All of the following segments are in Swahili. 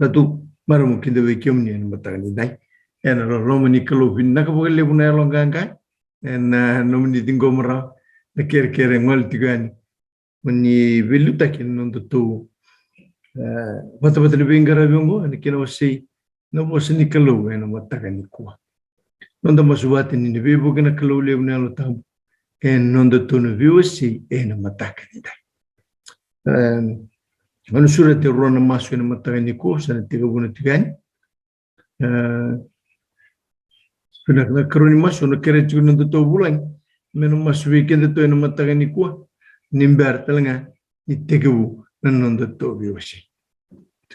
Ratu maramu kinda wekium ni matagani dai. En romani kalau pinna ka bogale buna longangai. En nomini tingo mara na kere ngol tigani. Mani velu takin nondo tu. Bata ni bingara biongo ni kena wasi no bosi ni kalau en matagani kuah. Nondo masuati ni bebo kena kalau le buna lo tahu. En nondo tu no Veiwasei ena matagani dai. Manusura te rona masu ena matagani kuah sana tiga buna tigani. Na karuni masu na kere tu nondo tu bulan. Meno masu weekend tu ena matagani kuah. Nimbar talanga ni tegebu na nondo tu Veiwasei.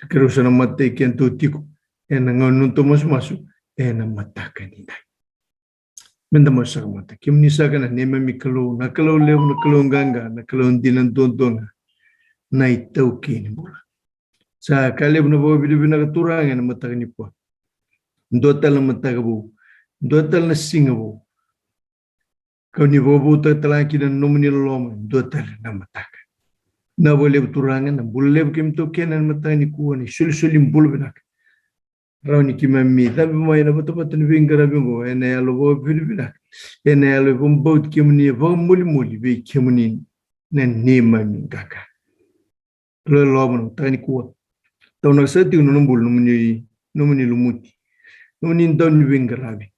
Kero sana mata ikian tu tiku. Ena ngon tu masu ena matagani dai. Menda masak mata. Kim ni sakana nema mi kalau na kalau leu na kalau ganga na kalau dinan tontonga. Na itau kini bola. Sa kale na bawa bidu na katurang na matagani po. Ndotal na matagabu. Ndotal na singabu. Kau ni bawa ta talaki na nomini loma. Ndotal na mataga. Na boleh turangan na boleh kim to kenan matagani kuah ni sul-sulim bulbenak. Rauni kimami tapi mai na betul-betul ni bingara bingo ena yalo bawa bidu bidak. Ena yalo pembaut kimani bawa muli-muli be kimani na nema mingaka. Lo loma matagani kuah. Tau nak seti no nombul nomini lumuti. Nomini tau ni bingarabi.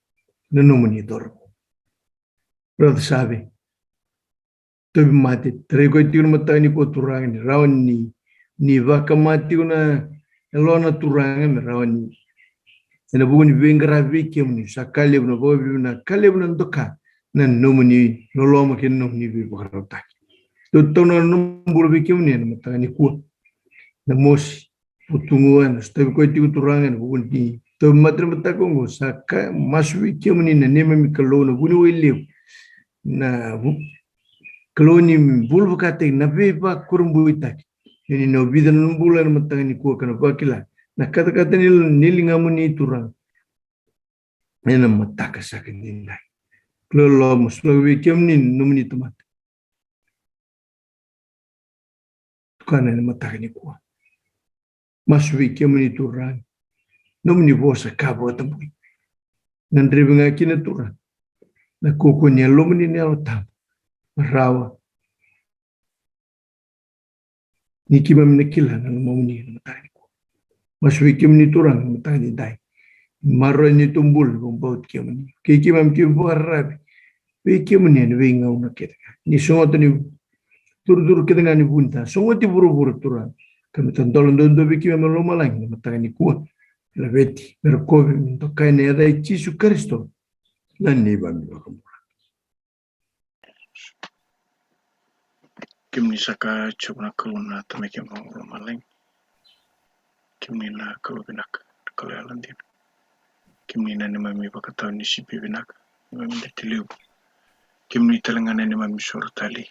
Na nomini dorbo. Rada sabe. Tapi mati. Tere koi tiun matagani kuah turangan ni. Rawan ni vaka mati una elona turangan ni rawan ni. Ena buku ni bingarabi kimani. Sa kalib na bawa bidu na kalib na ndoka. Na nomini loloma kin nomini bibakarotaki. Tau na nombul bi kimani na matagani kuah. Na mosi. Putunguan, tapi kau itu turangan bukan di. Tapi materi bertakung saka masuk ikan ni na nema mi kalau na guni wili na kalau ni bulu berkata na beba kurang buitak. Ini no bidan bulan matang ni kuah kena pakila. Na kata-kata ni nilingamu ni turang. Ena mataka sakin ni. Kalau lo muslim ikan ni nomini tomat. Tukana ni mataka ni kuah. Masuk kimani turang, nomini bosa kabo tambui. Nandri bengakina turang, na kokonya lomini ni alota, rawa. Niki mamnekila na nomini matani ko. Masuk kimani turang matani dai. Maro ni tumbul bombaut kimani. Kiki mam kimbo arabi. Be kimani ni wingau na kita. Ni songot ni tur kita ngani bunta. Songot ni buru-buru turang. Kami tentolong dondo biki memang loma lagi matangani kuah la beti berkobi to kaine ada Yesus Kristo lan ni bami bakamura Kimni saka chubna kuluna tameke mo loma lagi kimni na kalubinak kalalandin kimni na ni mami bakataw ni sipi binak mami detiliu kimni talangana ni mami sortali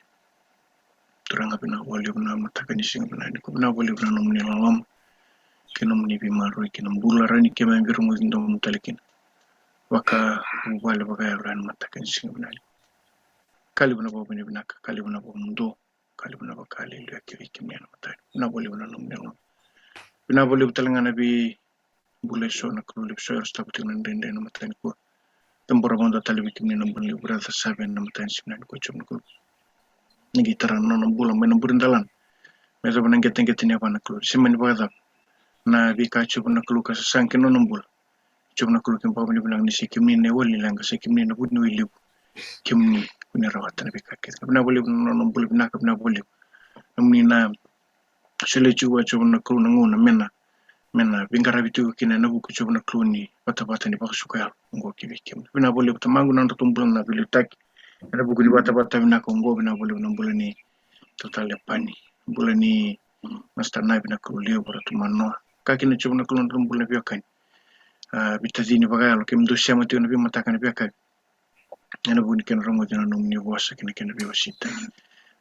turanga bina wali bina matakani singa bina ni kubina wali bina nomni lalom kinomni bimaru kinambula rani kema biru muzindo mutalikin waka wali baka yaran matakani singa bina kali bina bawa bina kali bina bawa mundo kali bina bawa kali lu yakiri kimni na matani bina wali bina nomni lalom bina wali talangana bi bule so na kulip so stabuti nandende na matani ko tambora bonda talibi kimni na bunli brother saben na matani singa ko chumna ko nigi taran nono bulan mena burindalan mesa bana ngeten ya bana klu simen bagada na bi ka chubna klu ka sanke nono bul chubna klu kim pabni bana ni sikimni ne woli langa sikimni na budni wili kimni kuni rawatan bi ka kit bana woli nono bul bina ka bana woli namni na sele chuwa chubna klu na ngona mena bingara bitu kina na buku chubna klu ni bata ni baksuka ngo kibi kimni bana woli tamangu nan tumbul na bilitak ada buku di bata bina kongo bina boleh ni total pani boleh ni master na bina kulio beratu Manoa kaki na coba nak keluar boleh biarkan bitazini bagai kim dosia mati nabi matakan biarkan ana buku kan ramu jana nomni wasa kena Veiwasei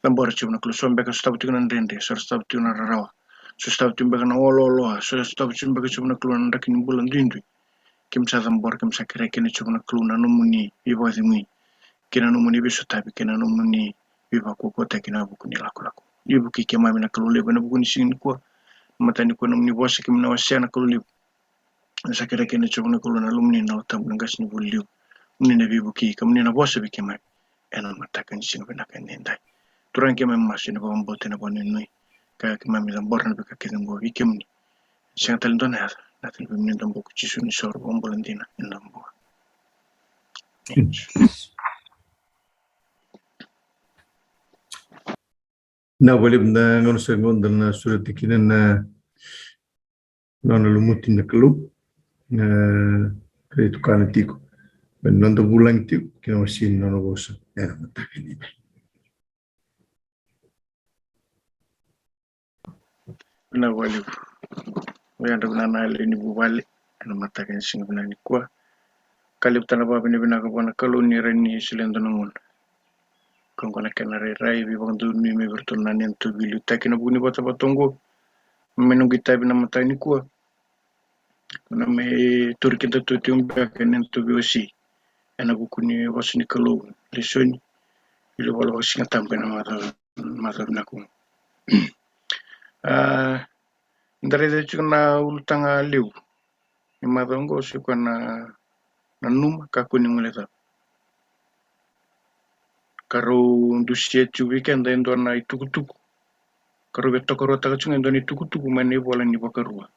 tambor coba nak keluar sombe ka stab tu nan rende stab tu nan rawa stab tu bagai na olo stab tu bagai coba nak keluar ndakin bulan rindu kim sa tambor kim sa kira kena coba nak keluar nomni Veiwasei kena nomuni bisu tapi kena nomuni biba kota kena buku ni laku ibu kiki mami na kalule bana buku ni sing ko matani ko ni bosi kim na wasiana ko liu sa kira kene chobna ko na lumni na tam ngas ni buliu mni na bibuki kam ni na bosi bi kemai ena matakan sino bina kan nendai turan kemai masino ba mbote na bonin nui ka kemai mi borna bi ka keden go ikemni sing tal dona na tal bi min dombo ci suni sor bo mbolandina ndambo na wale na ngono sa ngono na surat kina na nono lumutin na kalu na kaya Tukana tiko ben nono bulang tiko kina wasin nono bosa ena matakan ni na wali wayanda na ni bu wali ena matakan sing bina ni kwa kalip tana ba bina bina ko bona kalu ni reni silendo ngun kongona kenare rai bi bang du ni me bertul na nen tu bilu takina buni bata batongo menung kita bina mata ni kuah na me turki tu tiumba kenen tu biosi ena buku ni wasni kalu lesoni Wilivola Vaka-Sigatabu na mata bina ku ndare de chuna ultanga liu ni madongo si na numa ka kuni muleta karo ndusie tu weekend endo na itukutuku karo beto karo takachunga endo ni tukutuku mani bola ni bakarua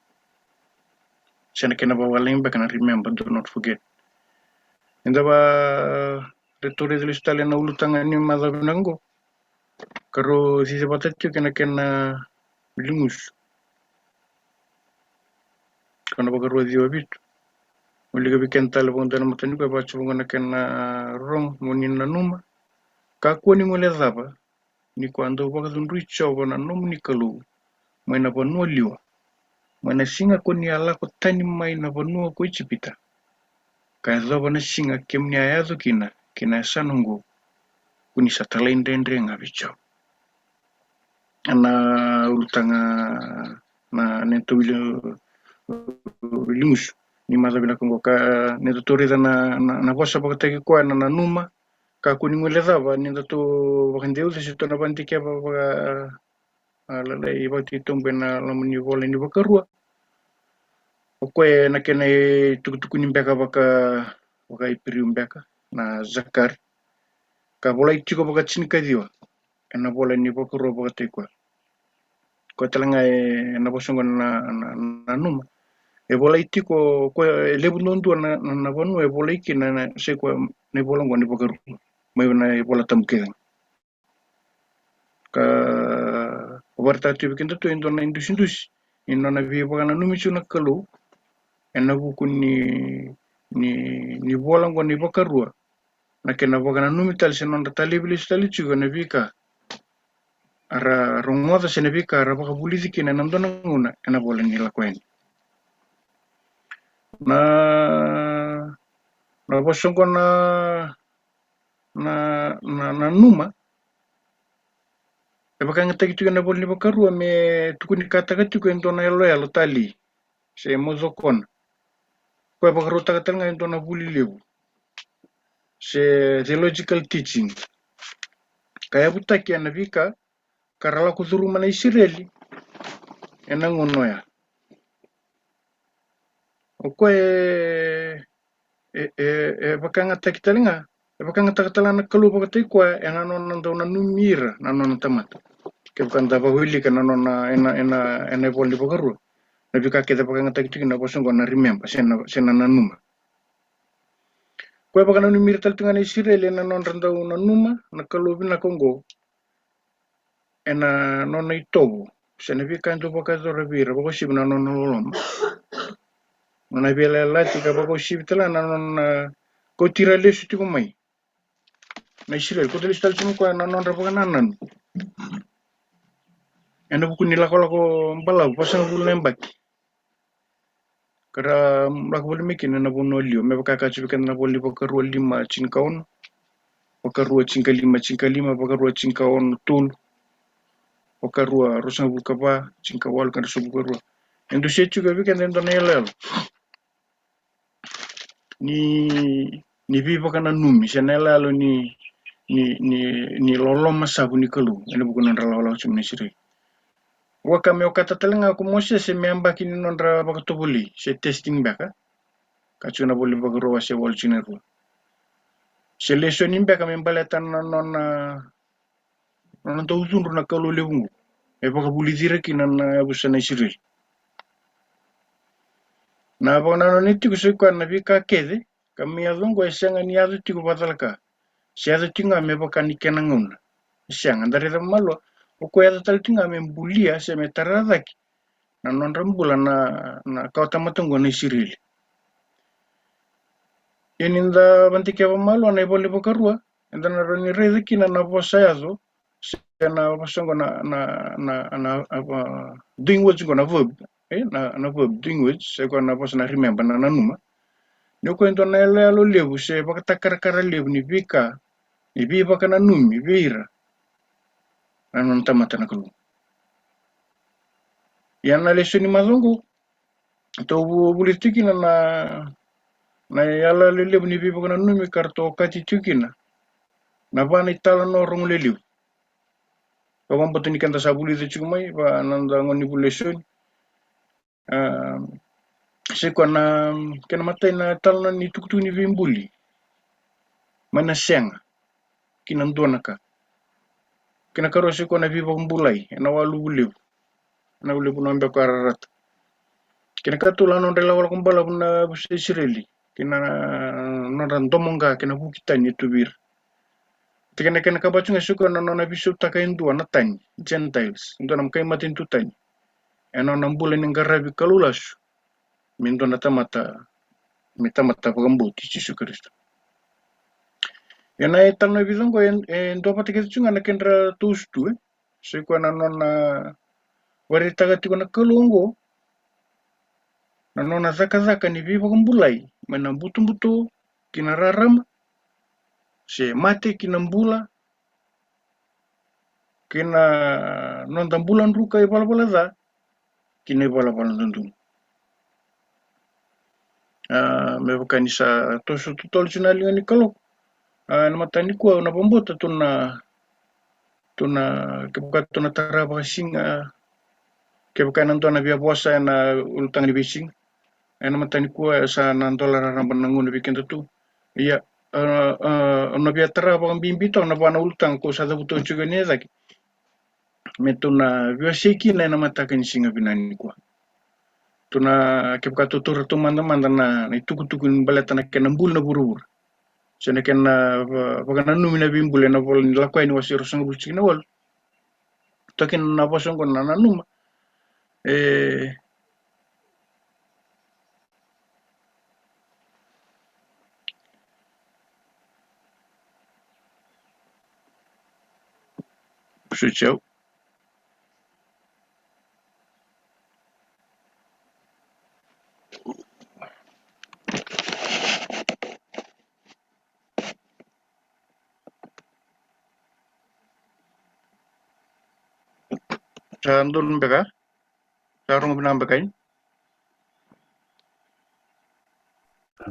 sana kena bawa lemba kana remember do not forget enda ba retore de listale na ultanga ni madongo karo si sebatatio kena limus kana bakarua dio bitu Muliga weekend tala bonda na matani ko bachu ngona kena rong monin na numa ka kuani ngole zaba ni kwando baka zunri chobo na num ni kalu mai na bonua liwa mai na singa ko ni ala ko tani mai na bonua ko ichipita ka zaba na singa kem ni ayazo kina sanungo kuni satala indendre nga bicho ana ultanga na nento limus ni maza bila kongo ka nento torida na bosa baka teki kwa na numa ka kuni ngole zaba nento to bakandeu se to na bandike ba la iba ti tombe na la muni vola ni bakarua okwe na kene tukutuku ni mbeka baka ipiri mbeka na zakar ka vola itiko baka chinika diwa na vola ni bakarua baka tekwa ko talanga na bosongo na numa e vola itiko ko lebu nondu na vanu e vola iki na se ko ne vola ngoni bakarua mai na e vola tamke ka warta tu bikin tu indo na indus indo na vi baka na numichu na kalu ena buku ni bola ngoni bakarua na kena baka na numital senon tali bilis tali chuga na vika ara rongoda sene vika ara baka bulisi kina namdona nguna ena bola ni lakwen na bosongo na numa e baka ngata kitu na bola ni bakarua me tukuni kata katu ko endo na elo tali se mozokon ko baka rota katal nga endo na buli lebu se theological teaching kaya butaki ana vika karala kudhuruma na Israeli ena ngono ya okwe bakanga takitalinga bakanga takatala na kalu bakatay kwa ena non na numira na non tamata ke bakanda ba huli kana non ena boli bakaru na vika ke bakanga takitik na bosongo na remember sena nanuma kwa bakana numira taltinga na Israeli ena non randa na numa na kalu bina Kongo ena non itobo sena vika ndo bakazo revira bako shibna non loloma na vela lati ka bako shibtala na non ko tira lesu tiko mai na Israel ko telis talsumu ko na non rapaga nanan ena buku nila ko balau pasang bulu nembaki kara lako bulu mikin na bono lio me baka kachibikan na boli bakaru lima chinkaon bakaru chinka lima bakaru chinkaon tul bakaru rosang bukaba chinka wal kan so bakaru endo sechu ga bikan endo na yelel ni viva kana numi senelalo ni lolom masabu ni kalu ena buku non rala chumni sire Waka me o katatalenga ko mo se meamba kini nondra bakatobuli se testing baka kachuna boli bagaroa se walchineru se lesoni baka me balatan non to uzunru na kalo leungu e bakabuli dire kinan busana Israel na bana niti ko se kwa na vika kede kami azongo esanga ni azu tiko badalaka se azu tinga me bakani kenanguna sianga ndare da malo ko ya taltinga me bulia se me taradaki na nonrambula na kauta matungo na Israel Ininda bantikia malo na iboli bokarua enda na roni reziki na bosayazo na bosongo na doing words gonna verb na verb doing words se gonna bosna remember na numa nyoko endo na ele alo lebu se bakatakara lebu ni bika ni biba kana numi beira na non tamata na kulu yana lesoni mazongo to bulitiki na yala lebu ni biba kana numi karto kati tukina na bana itala no rong leliu Kawan betul ni kanta sabuli tu cumai ba nanda ngoni bulesoni se kona kena matai na talna ni tukutu ni vimbuli mana senga kinan donaka kena karo se kona viva mbulai na walu buliu na ule bunombe ko ararat kena katula non dela wala kumbala buna Israeli kena non domonga kena bukitani tubir Kena kabachunga suko na bisu takaindu na tani Gentiles ndo namkai matin tu tani eno nambula ni ngarabi kalulas mindo natamata pagambuti Yesu Kristo yana etalno bizongo ndo patiketi chunga na kendra tustu siko na nona warita gati na kalungo na nona zaka ni viva kumbulai mana butu kina rarama se mate kina mbula kina non tambulan ruka bala za kina bala ndundu me kanisa tosu tutol chunali ni kalo na matani kuwa na bombota tuna kebuka tuna taraba singa kebuka nantona via bosa na ulutang ni bising na matani kuwa sa nan dolar ramban nangun bikin tu iya na via taraba bimbito na bana ulutang ko sa dabuto juga ni zaki metuna via seki na matakan singa binani kuwa tuna kebuka tutur tumanda na itukutukun baletana kenambul na burur Sene kena bagana numina bimbule na vol lakwa ni wasiro sanga bulchi na wal takin na bosongo na numa suchau Sandun beka sarung binang bekain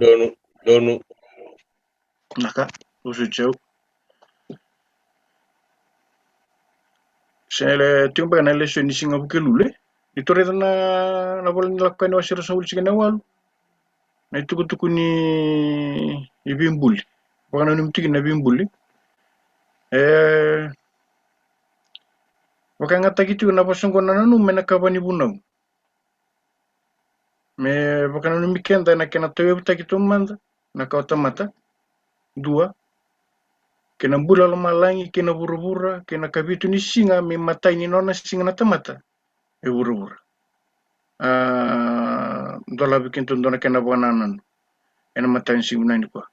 Donu. naka suchau Sele tiumba na lesho ni singa bukelule itore na vol lakwa ni wasiro sanga bulchi na wal na itukutuku ni ibimbuli bagana numtiki na bimbuli Wakangata gitu na bosongo na nanu mena kabani bunau me bakana numikenda na kena toyo gitu manda na kauta mata dua kena bula lo malangi kena buru-bura kena kabitu ni singa me mata ini nona singa na tamata buru-bura dola bikin tundona kena bananan ena mata singa nani kwa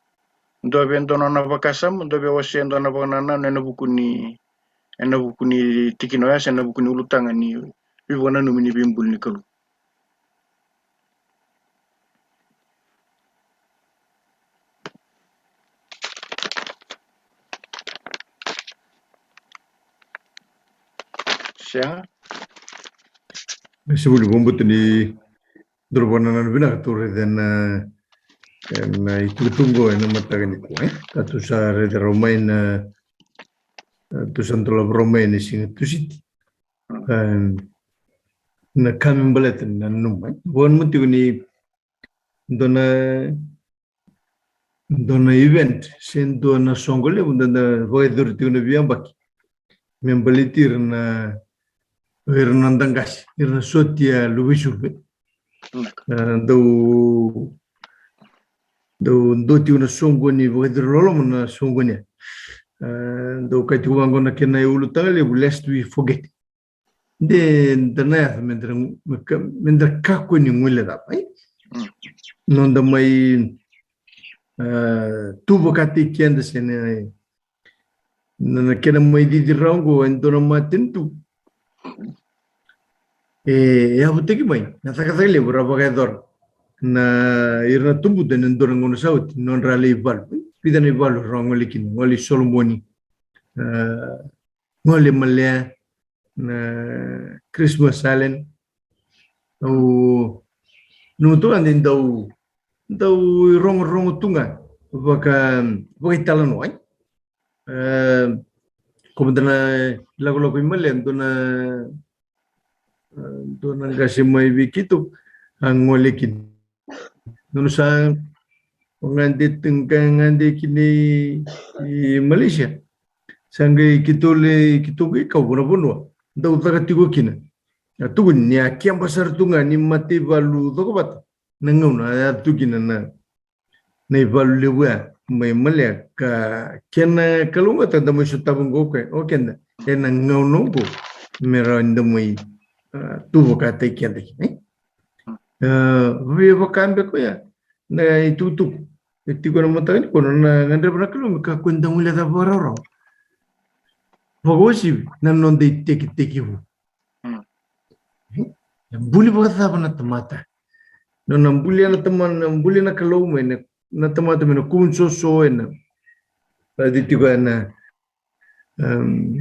ndo bendo na bakasam ndo be wasi ndo na bananan ena bukuni tikino ya ena bukuni ulutanga ni bibona numini bimbul ni kalu siya Sebuli bombot ni dorbonanan bina katore dan itu tunggu na matakan itu katu sa reda romain tu santola romain sing tu sit na kami balat na numai bon muti ni dona event sen dona songole dona voidur ti na biambak membalitir na Irnandangas irna sotia luwisube do ti na songoni voidur lolom na songoni do kati wango na kena ulu tangale lest we forget de dana mendra kako ni ngule da pai non da mai tubo kati kenda sene na kena mai di rango endona matentu ya buteki mai na takatale burabagador na irna tumbu de endona ngono saut non rale val pidane val rango likin ngoli solomoni ngoli malya na Christmas Allen no to andin dau rong tunga baka itala no ai komandana lago imalen dona gasimai bikitu angolekin no sa ngande ngande kini Malaysia sangai kitule kitugi kau bono dau tagatigo kina tugun nya kiam pasar tunga ni mati balu to bat nanguna tugina na balu lewa mai malya ka kena kalunga ta damo sutabung goke okenda ena ngauno go meranda mai tubo ka te kende we vakambe ko ya na itu iti ko na matani ko na ngandre bra kalunga ka kwenda mule da bararo Bagosi nanon de teki bu. Buli bata na tamata. Non buli na taman buli na kalau na tamata mena kunso so ena. Tadi tiga na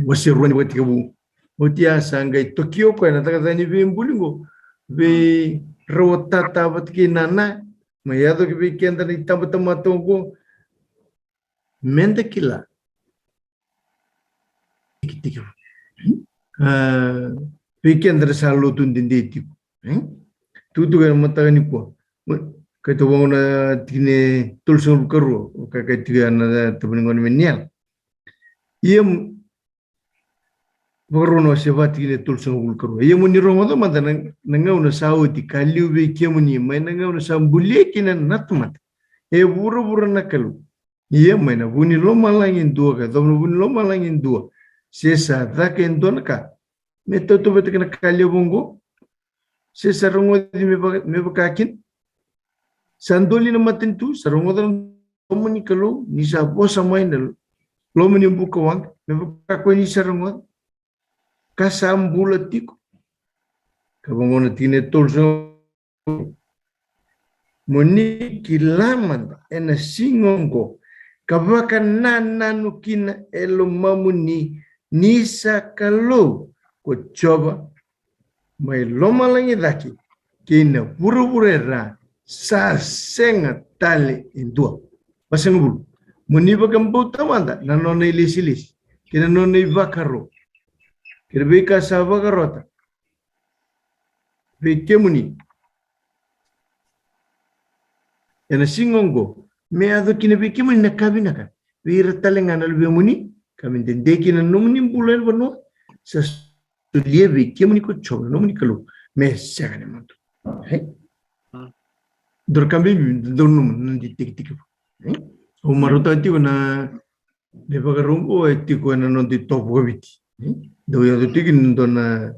wasirwani wati kabu. Otia sangai Tokyo ko na taga ni be bulingo. Be rota tabat ki nana. Mayado ki be kenda ni tamata ko. Menda kila. Tiga. Weekend selalu tundin deti. Tu kan mata ni po. Kata orang na tine tulsung karu. Kata tiga na temenangan menial. Ia baru no sebat tine tulsung karu. Ia muni rongo tu mata nangau na saudi kaliu be kia muni. Mai nangau na sambulie kina natmat. Buru na kalu. Ia mai na buni loma langin dua ka. Tahu buni loma langin dua. Sesa tak endon ka meto to betek na kalyo bongo sesa rongo di me bakakin sandoli na matintu sarongo dan moni kalo ni sa bosa mai na lo moni buka wang me bakako ni sarongo kasam bulatiko kabongo na tine tolso moni kilaman ena singongo kabakan nananukina elo mamuni nisa kalau ko coba mai loma langi daki kina buru-burera sa senga tali indua pasang bulu muni bagam buta manda nanone ilisilis kina none bakaro kina beka sa bakarota beke muni ena singongo me ado kina beke muni nakabinaka wira talengana lebe muni kami dendeki na nomni bulan bano sa lieve kemuni ko chola nomni kalu me sagane mantu dor kambi donum nandi tik o maruta ti na le bagarumbo ti ko na nondi topo biti do ya tik dona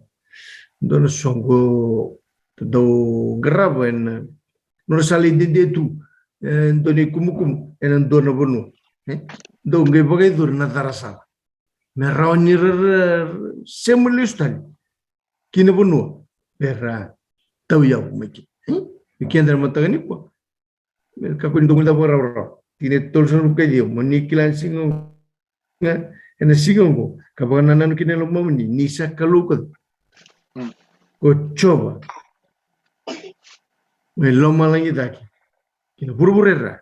songo do grava en no sali de tu doni kumukum en dona bonu do ngai bagai dur na darasa me rauni semulistan kina bunu era tau ya meki kendra matagani po ka kun dungul da bora tine tolson ke dio monikilan singo ena singo ka bananan kina lo mamni nisa kaluko ko coba me lo malangi daki kina burburera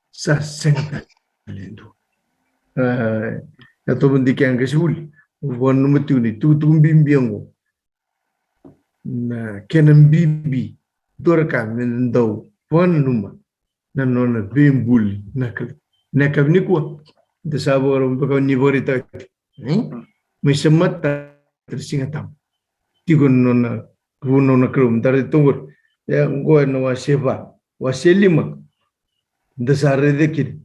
sa sengta lendo atau bendikan ke suli wan numtu ni tu bimbiango na kenan bibi dorka men daw numa na nona bimbul nakal ni ko de sabor baka ni borita may samata tersingatam tigon nona kuno na krum dari tungur ya ngoy no waseva waselima de sarre kid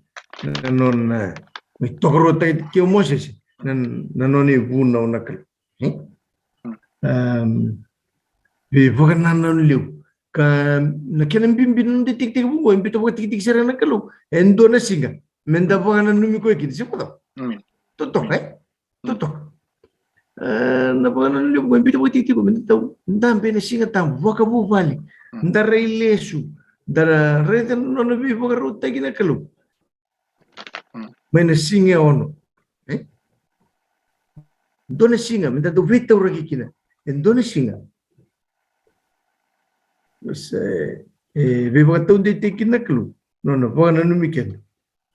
na nona may tokro tay ke moses na noni buno nakal baka nanon liu ka nakinan bimbin de tik tik buo impito ko tik tik sera nakalo endo na singa menda baka nanumi ko kid sipo totok totok na baka nanon liu ko impito ko tik tik ko menda ndambe na singa tam baka bu bali ndara ilesu dara reta no na bi baka ruta gina kalo mena singa ono dona singa menda do vita ora kina endona singa Mas beba tau de tekin naklu no baka nanumi ken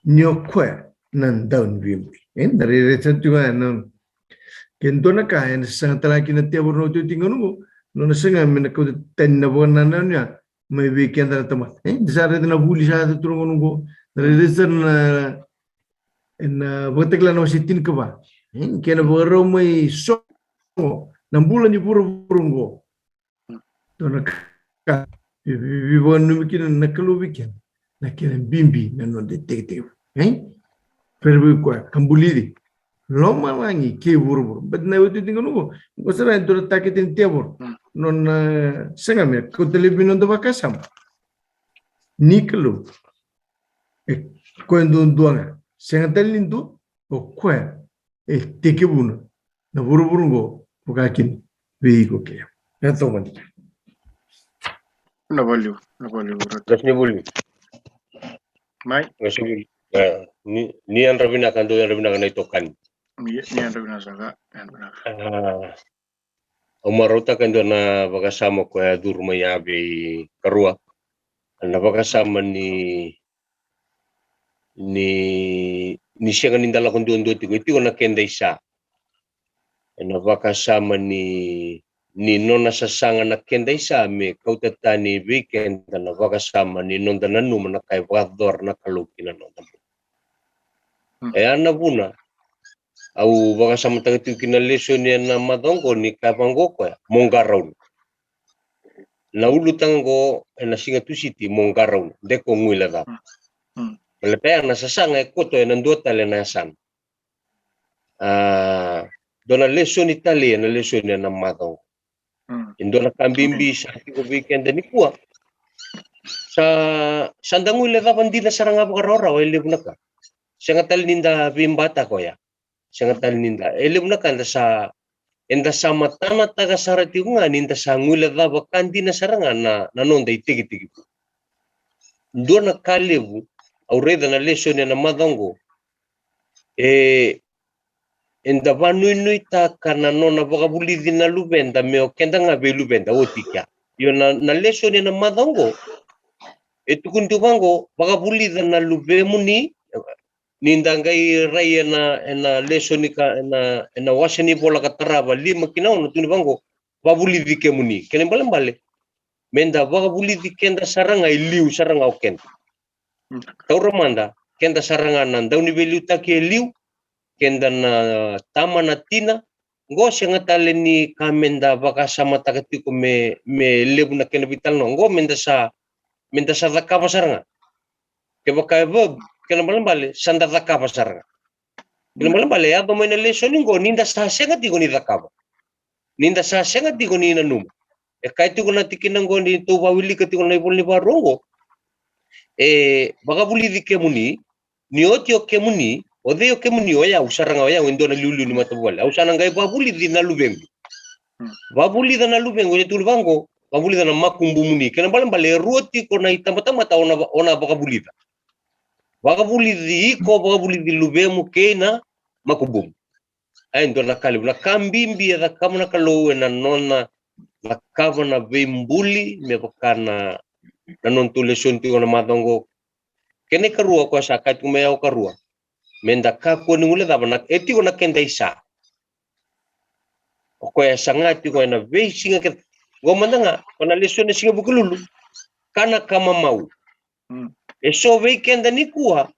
nyokwa nan down bimbi dari reta juga no ken dona ka en sang talaki na tiabur no tingonu no na senga mena ko ten na bona nanya may weekend na tama desare na buli sa turungo ngo dari reta na en botekla no sitin ka ba ken boro may so ng bulan ni puro purungo dona ka vivo numikin na kalubikin na kiran bimbi na no detective pero ko kambulidi lo malangi ke buru bet na uti tinguno ko sara ento takitin tiabor non sengame ko telebino do vakasam niklo ko endo duanga sengatel lindu o ko tekebuno na buru burungo bukakin veiko ke eto mandi na value Gasni buli. mai Gasni ni an rabina kan do an rabina kan itokan. ni anda bina saga anda Umarota kan do na bakasama ko ya durma ya be karua. Na bakasama ni siya kan indala kon do ito na kenda isa. Na bakasama ni nona sasanga na kenda isa me kautatani weekend na bakasama ni nonda nanu na kay wador na kalukina nonda. Ana buna au bakasama tagatu kina Lesoni ena madongo ni kapango ko mongaraw. Na ulutango na singatu city mongaraw deko ngwila da. Pelepea na sasanga koto ena ndota le na san. Dona Lesoni tali na Lesoni ena madongo. Indo na kambimbi sa ko weekend ni kuwa sa sandangu le dapan di na saranga bakarora o elib na ka sangatal ninda bimbata ko ya sangatal ninda elib na ka sa enda sama tana taga sarati nga ninda sa ngula daba kandi na saranga na nanonda itigi ndo na kalebu au reda na Lesoni na madongo enda vanui ta kana nona bakabulidi na lubenda meo kenda nga be lubenda otika yo na Lesoni na madongo etukuntu bango bakabulida na lubemu ni nindangai rai ena Lesoni ka ena wasani bola kataraba lima kinao no tuni bango babulidi kemuni kene bale menda bakabulidi kenda saranga iliu saranga oken tauramanda kenda saranga nan dauni beliu taki liu kenda na tama na tina ngo sengatale ni kamenda bakasama takatiko me lebu na kena vital no ngo menda sa zakapa saranga ke baka verb kena bale sanda zakapa saranga kena bale ya do mena Lesoni ngo ninda sa senga tigo ni zakapa ninda sa senga tigo ni nanum kai tigo na tikina ngo ni to bawili ke tigo na ibol ni barongo baka buli dikemuni ni otio kemuni odeo kemuni oya usaranga oya wendo na lulu ni matabwala usana ngai babuli di na lubengu babuli na lubengu ni tulbango babuli na makumbu muni kena bale roti ko na itamata ona bakabuli di ko bakabuli di lubemu kena makumbu ay ndo na kalibu na kambimbi ya kama na kalowe na nona na kava na bembuli me bakana na non tu Lesoni ti na madongo kene karua ko sa kai kumea o karua menda ka ko ni ngule daba na eti na kenda isa o ko ya sangati ko na vesinga ke Gomandanga, pana lesoni singa bukululu. Kana kama mau. So weekend ni kuha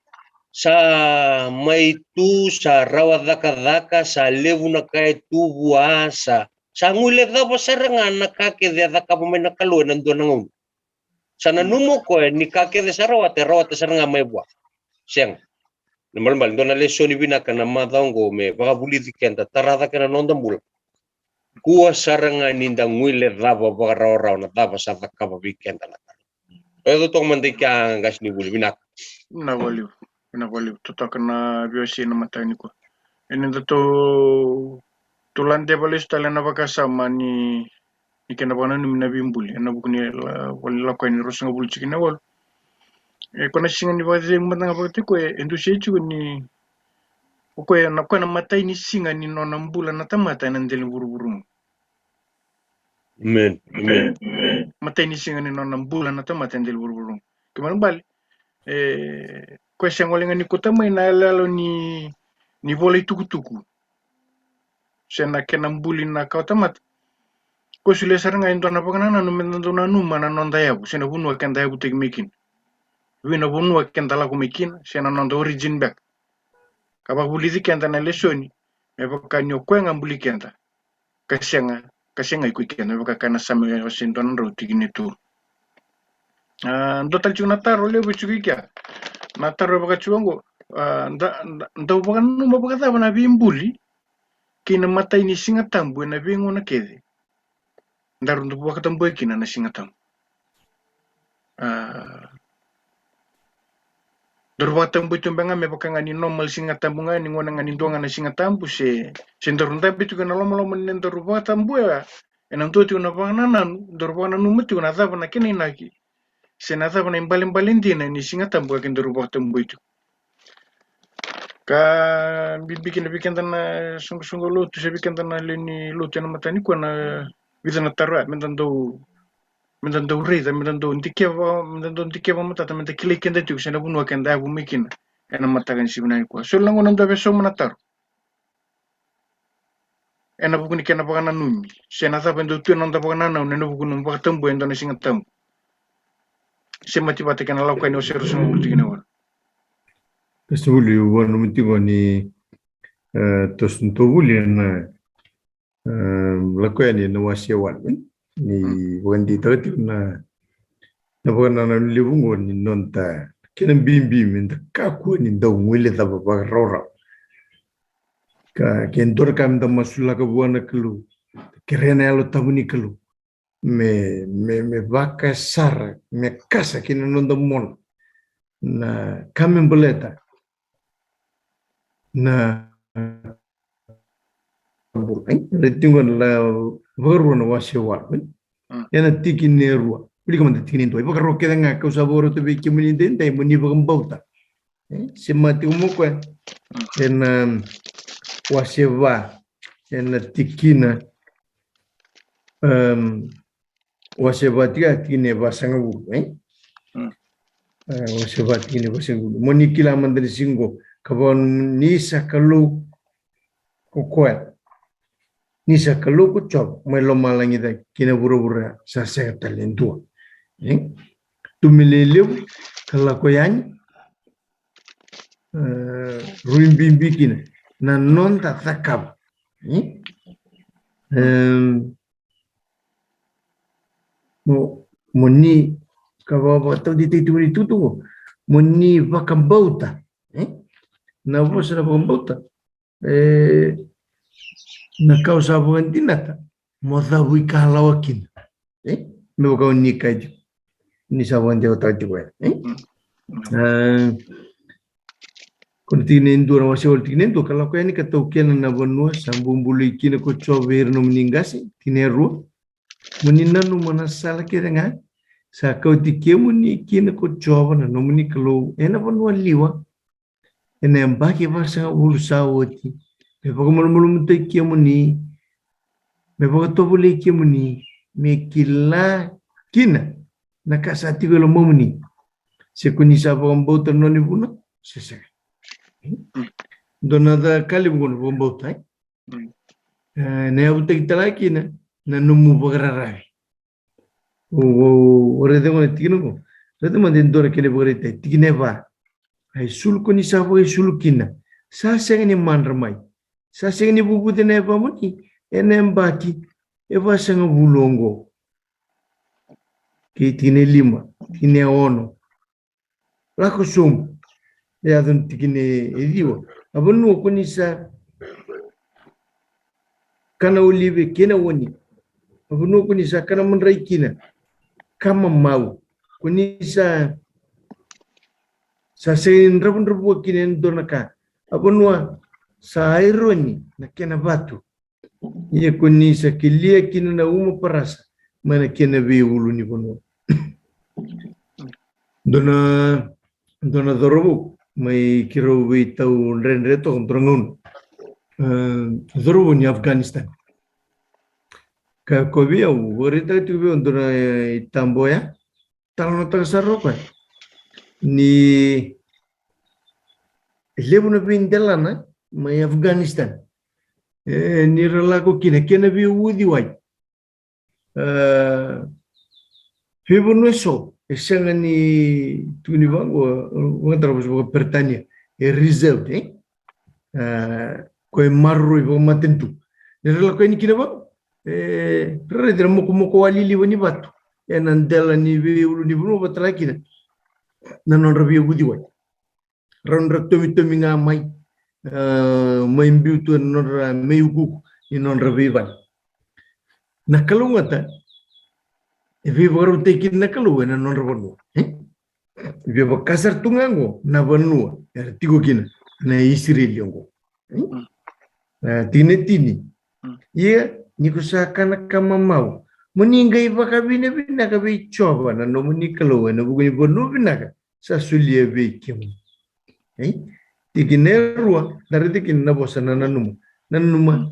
sa maitu sa rawa daka sa levu na kay tubu asa sa ngule dabo saranga nakake de daka pamena kalu nando nangon. Sa nanumo ko ni kake de sarawa te saranga may buwa. Siyang. Normal do na lesoni binaka na madongo me bagabuli dikenda tarada kana nondambul. Kuha saranga ninda ngule dabo bagaraw na dabo sa daka weekend na. Itu tong mandika gas ni buli binak. Na waliu. Tukana Veiwasei ena matani ko. Ini to tulande balis talena bakasama ni kena bana ni minabimbuli. Ena bukuni wala ko ni rosanga buli chikina wal. Kona singa ni wazi mbanga bakati ko endusechu ni ko na matai ni singa ni nona mbula na tamata na ndeli buru-buru. Amen. Matai ni singa ni nona mbula na tamata ndeli buru-buru. Kemana bali ko sengolenga ni kutama ina lalo ni volei tukutuku. Sena kena mbuli na kautamat. Ko sule saranga indo na pakanana no mendando na numa na nonda yabu. Sena bunua kenda yabu tek mekin. Wina bunua kenda lagu mekin. Sena nonda origin back. Kabak buli kenda na lesoni. Mebaka nyokwenga mbuli kenda. Kasenga iku kenda. Mebaka kana same osindo na roti ginetu. Ndo talchu na taro leo bichukikia. Na taro baka chuango. Nda baka numa baka taba na bimbuli. Kina matai ni singa tambu na bingo na kede. Ndarundu baka tambu kina na singa tambu. Dorwa tambu tumbanga me baka ngani normal singa tambu ngani ngona ngani ndonga na singa tambu se ndarunda bitu kana lomo ne dorwa tambu ya. Enam tu na baka nanan dorwa na numutu na taba na kina inaki. Se na taba na imbalin ni singa tambu ka dorwa tambu itu. Ka bikin na sungguh lutu saya bikin na leni lutu na matani ko na bisa na tarwa mentando reza mentando ndikeva mata menta kile kenda tu sena bunwa kenda abu mikin ena matagan sibna ko so lango nando beso manatar ena bukuni kena bagana numi sena sa bendo tu nando bagana na neno bukunu bakatambu endo na singatam semati bate kana lauka ni oseru sunu butigina wa Kasuli wanu mutigo ni tosuntovuli na lakoya ni wasia wan ni wandi tati na bana na libungo ni nonta kena bimbi minta kaku ni ndau ngwile taba bagarora ka kentor kam da masula ka buana kelu kerena alo tabuni kelu me vaka sara me casa kina nonda mon na kamembeleta na retingon la vorro na wasewa ena tiki nerua pili kama tiki ndo ipo karo keda nga ka saboro te biki muni dente muni bagambauta semati umukwa ena wasewa ena tikina wasewa tine basangu wasewa tine basangu moni kila mandri singo kabon nisa kalu kokwa nisa kalu ko chop melo malangi da kina buru-buru sa talentua tumilelew kala ko yan ruimbimbi kina na non ta takab moni kababa to di tituri tutu moni vakambauta na vosa na vakambauta na causa vogantinata moda wikalawakin me vaka unikaju ni sawan jauh tajuk kun tinendu na wasol tinendu kalau kau ni kata ukian na Manoa sambung bulu kini ko cover no meningasi tineru menina no manasala kirenga sa kau tikemu ni kini ko cover no meni kalau ena Manoa liwa ena bagi bahasa ulusawati me pagomol mutai kiemu ni me pagatobule kiemu ni me kila kina nakasati ko lomomni se kunisa pagambauta no ni buna sese donada kali bukan bombauta ne abuta kita lagi na numu bagararawi ore de ngone tikino ko rete man den dore kene bore te tikine ba ai sul ko ni sa bo sul kina sa seng ni mandra mai sa seng ni bubu de ne ba moni enem baki e va seng bulongo ki tine lima tine ono la ko sum ya don tikine ediwa abonu ko ni sa kana ulibe kena woni abonu ko ni sa kana mandrai kina kama mau kunisa sa sein rabu kinen donaka abonwa sa ironi na kena batu ye kunisa kilia kina na uma parasa mana kena be ulu ni bono dona dorobu mai kiro be tau renre to ndrongun dorobu ni Afghanistan ka kobia urita tu be dona Tamboya talo ta saropa ni lebuna bindelana mai Afghanistan ni relago kina bi udi wai fibunu so esanga ni tuni bango wantra bo pertania e reserve ko marru bo matentu ni relago ni kina ba redra moko walili wani batu enandela ni bi ulu ni bunu batra kina nanon rabi udi wai ronra tomi nga mai mbiutu nonra meiuku ni nonra vivan nakalungata vivaru tekin nakalu na nonra bonu viva kasar tungango na banua tigo kina na Israel yongo tini ia nikusakana kama mau meningai bakabine bina kabi coba na no menikalu na buguni bonu binaka sa sulia be kim tikinerua dari tikin na bosa na nanuma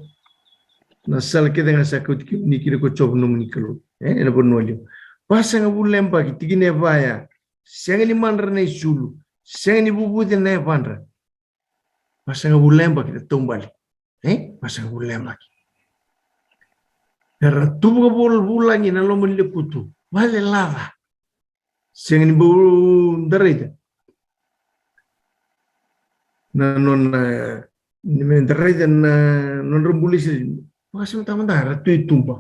na sal kita nga sakut ni kira ko coba no menikalu na bonu alio pasang abu lempa tikine baya senga ni mandra na isulu senga ni bubu de na pandra pasang abu lempa kita tumbali pasang abu lempa era tubuga bulangi na lo menleputu vale lava senga ni bubu darida na non ni mendarida na non rumbulisi pasang tamandara tu tumba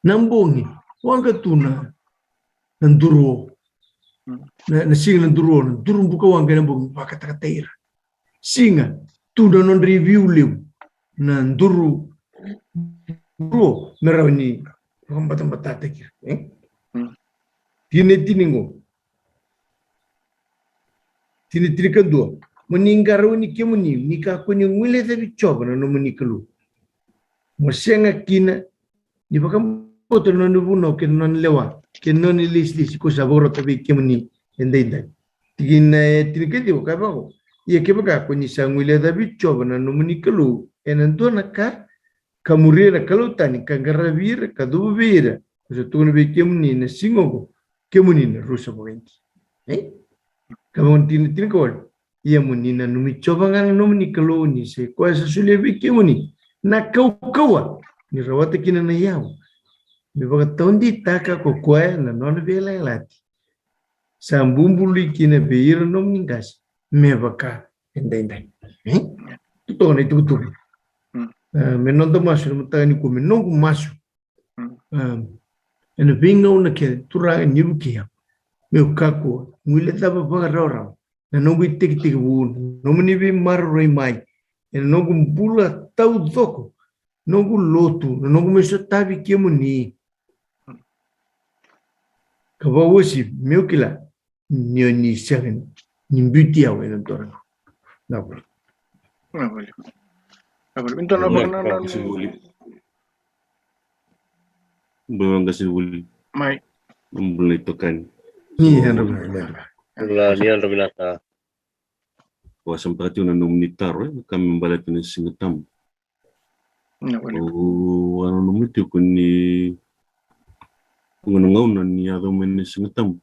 nambongi wanga tuna nanduro na singa nanduro buka wanga nambongi pakatakateira singa tuna non review liu nanduro merawni pambata kira tini kedua meninggaru ni kemuni nika kuni ngule tapi coba na menikalu mosenga kina di bakam foto non buno ke non lewa ke non list ko saboro tapi kemuni endai tini kedua ka ba ye ke baka kuni sangule tapi coba na menikalu enanto naka kamurira kalutani kangaravira kadubira so tunu be kemuni na singogo kemuni na rusa bogenti kamu tini kau ia muni na numi coba ngan numi kalau ni se kau sesuai bikin muni na kau ni rawat kina na yau ni baga tondi taka ko kau na non bela lati sambumbuli kina beir numi gas me baka endai tu ni tu menonto masuk mutani ko menongo masuk ena bingo na ke tura ni bukia meu kako ngule taba bagarora na nongo tik bu no muni bi marroi mai ena nongo bula tau doko nongo lotu nongo meso tabi kemuni kabawosi meu kila ni seven ni butia we no tora na bro Into na bang belum kasih buli mai belum itu kan ni Nian Robinata. Wah sempat itu nominitar, kami membalas ini singetam. Oh, anu nomit itu kuni ngunung ni ada mana singetam.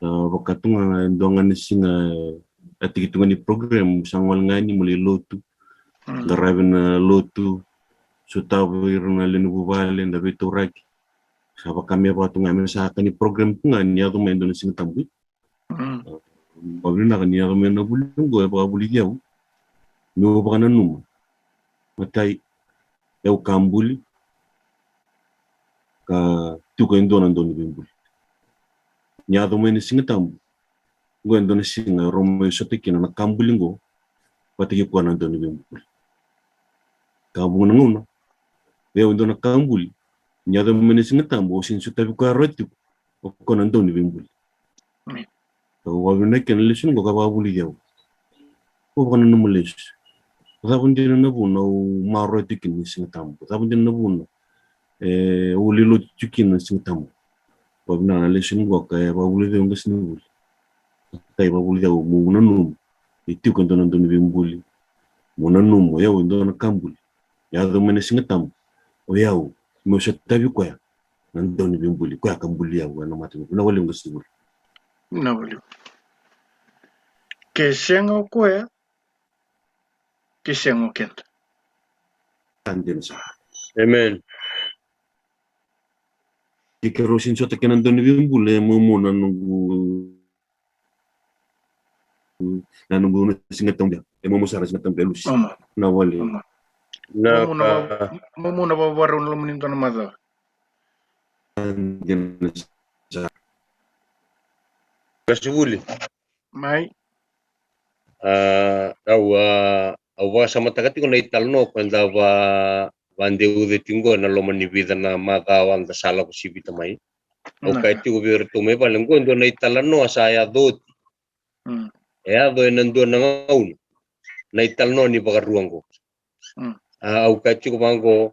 Wakatunga dongan singa ati-hitungan ni program sangwal ngani mulai lotu, garabin lotu, sutawi runa lenu bubalen dapat turaki. Sapa kami apa tu ngame sa kani program tu ngani ya tu main Indonesia tambu. Babina kani ya main na bulu go ya ba bulu dia. Meu ba kana numa. Matai eu kambuli ka tu ko indona ndoni bimbuli. Nya tu main singa tambu. Go Indonesia nga Roma sote kina na kambuli go. Pati ko na ndoni bimbuli. Kabu nguna. Eu indona kambuli. Nya tu main singa tambu sin suta ko arretu. Ko na ndoni bimbuli. Wabina kena lesun go ka ba bulu dia. Ko kana numa lesun. Sabun din na buna o maro tikin ni sing tambo. Sabun din na buna o lilo tikin ni sing tambo. Babna na lesin go ka ba buli de ngas ni buli. Kai ba buli o mo na num. Itu kan don don bimbuli. Mo na num ya o don kambuli. Ya do mene sing tambo. O ya o mo se tabi ko ya. Nan don bimbuli ko ya kambuli ya na matu. Na wali ngas ni buli. Na wali. Kesengo ko ya. Kesengo kent. Andin sa. Amen. Kikero sin so te kenan don bimbuli mo na nungu na nungu na sing tambo. Mo mo sara sing tambo lusi. Na wali. Na Mo na ba warun lo munin na mother. Andin sa. kasubuli. Mai. Awa sama takati ko na italno kwenda vande ude tingo na loma ni vida na magawan da sala ko sibita mai. O kaiti ko virtu me paling ko ndo na italno saya dot. Do nando na ngaun. Na italno ni bagaruang ko. Au kaiti ko bango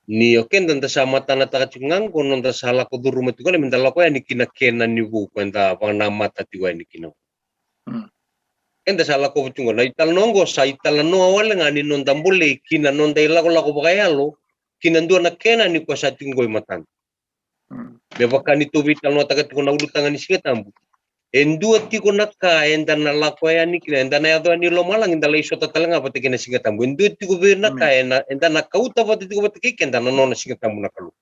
ni oken dan sama tanah takati ngang ko nonda sala ko duru metu ko minta lako ya ni kina ni bu kwenda bang mata tiwa ni kina. Enda sala ko chungo na ital nongo sa ital no awal ngani non tambule kina non dai lako bagayalo kina ndo na kena ni ko sa tingo matan. Be bakani to vital no tagat ko na ulutangan ni singatambu. Endu ati ko nakka enda na lako ya ni kina enda na yado ni lo malang enda lai sota talanga pati kina singatambu. Endu ati ko bir nakka enda na kauta pati ko pati kenda na non singatambu nakalu.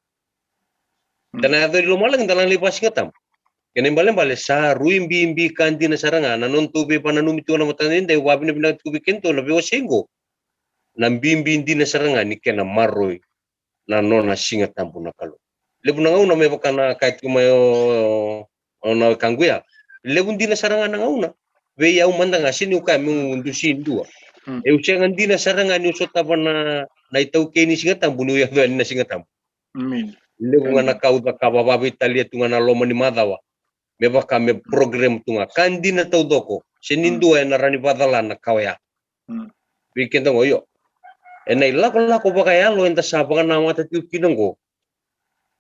Enda na yado ni lo malang enda na lipas singatambu. Kene bale sa ruimbi kanti na saranga nanon tubi pananumi tu na matanin dai wabi na binat kubi kento na Veiwasei na bimbi di na saranga ni kena maroi na nona singa tampu na kalo lebu na ngauna me bakana kait kumayo ona kanguya lebu di na saranga na ngauna ve ya umanda ngasini uka mu ndusin dua e usengan di na saranga ni usota bana na itau ke ni singa tampu ni ya na singa tampu lebu ngana kauda kabababi talia tungana loma ni madawa meba kame program tunga kandi na tau doko senindu na rani badala na kawaya bikin tong oyo enai lako bakaya lo enta sapa na mata tiu kinongo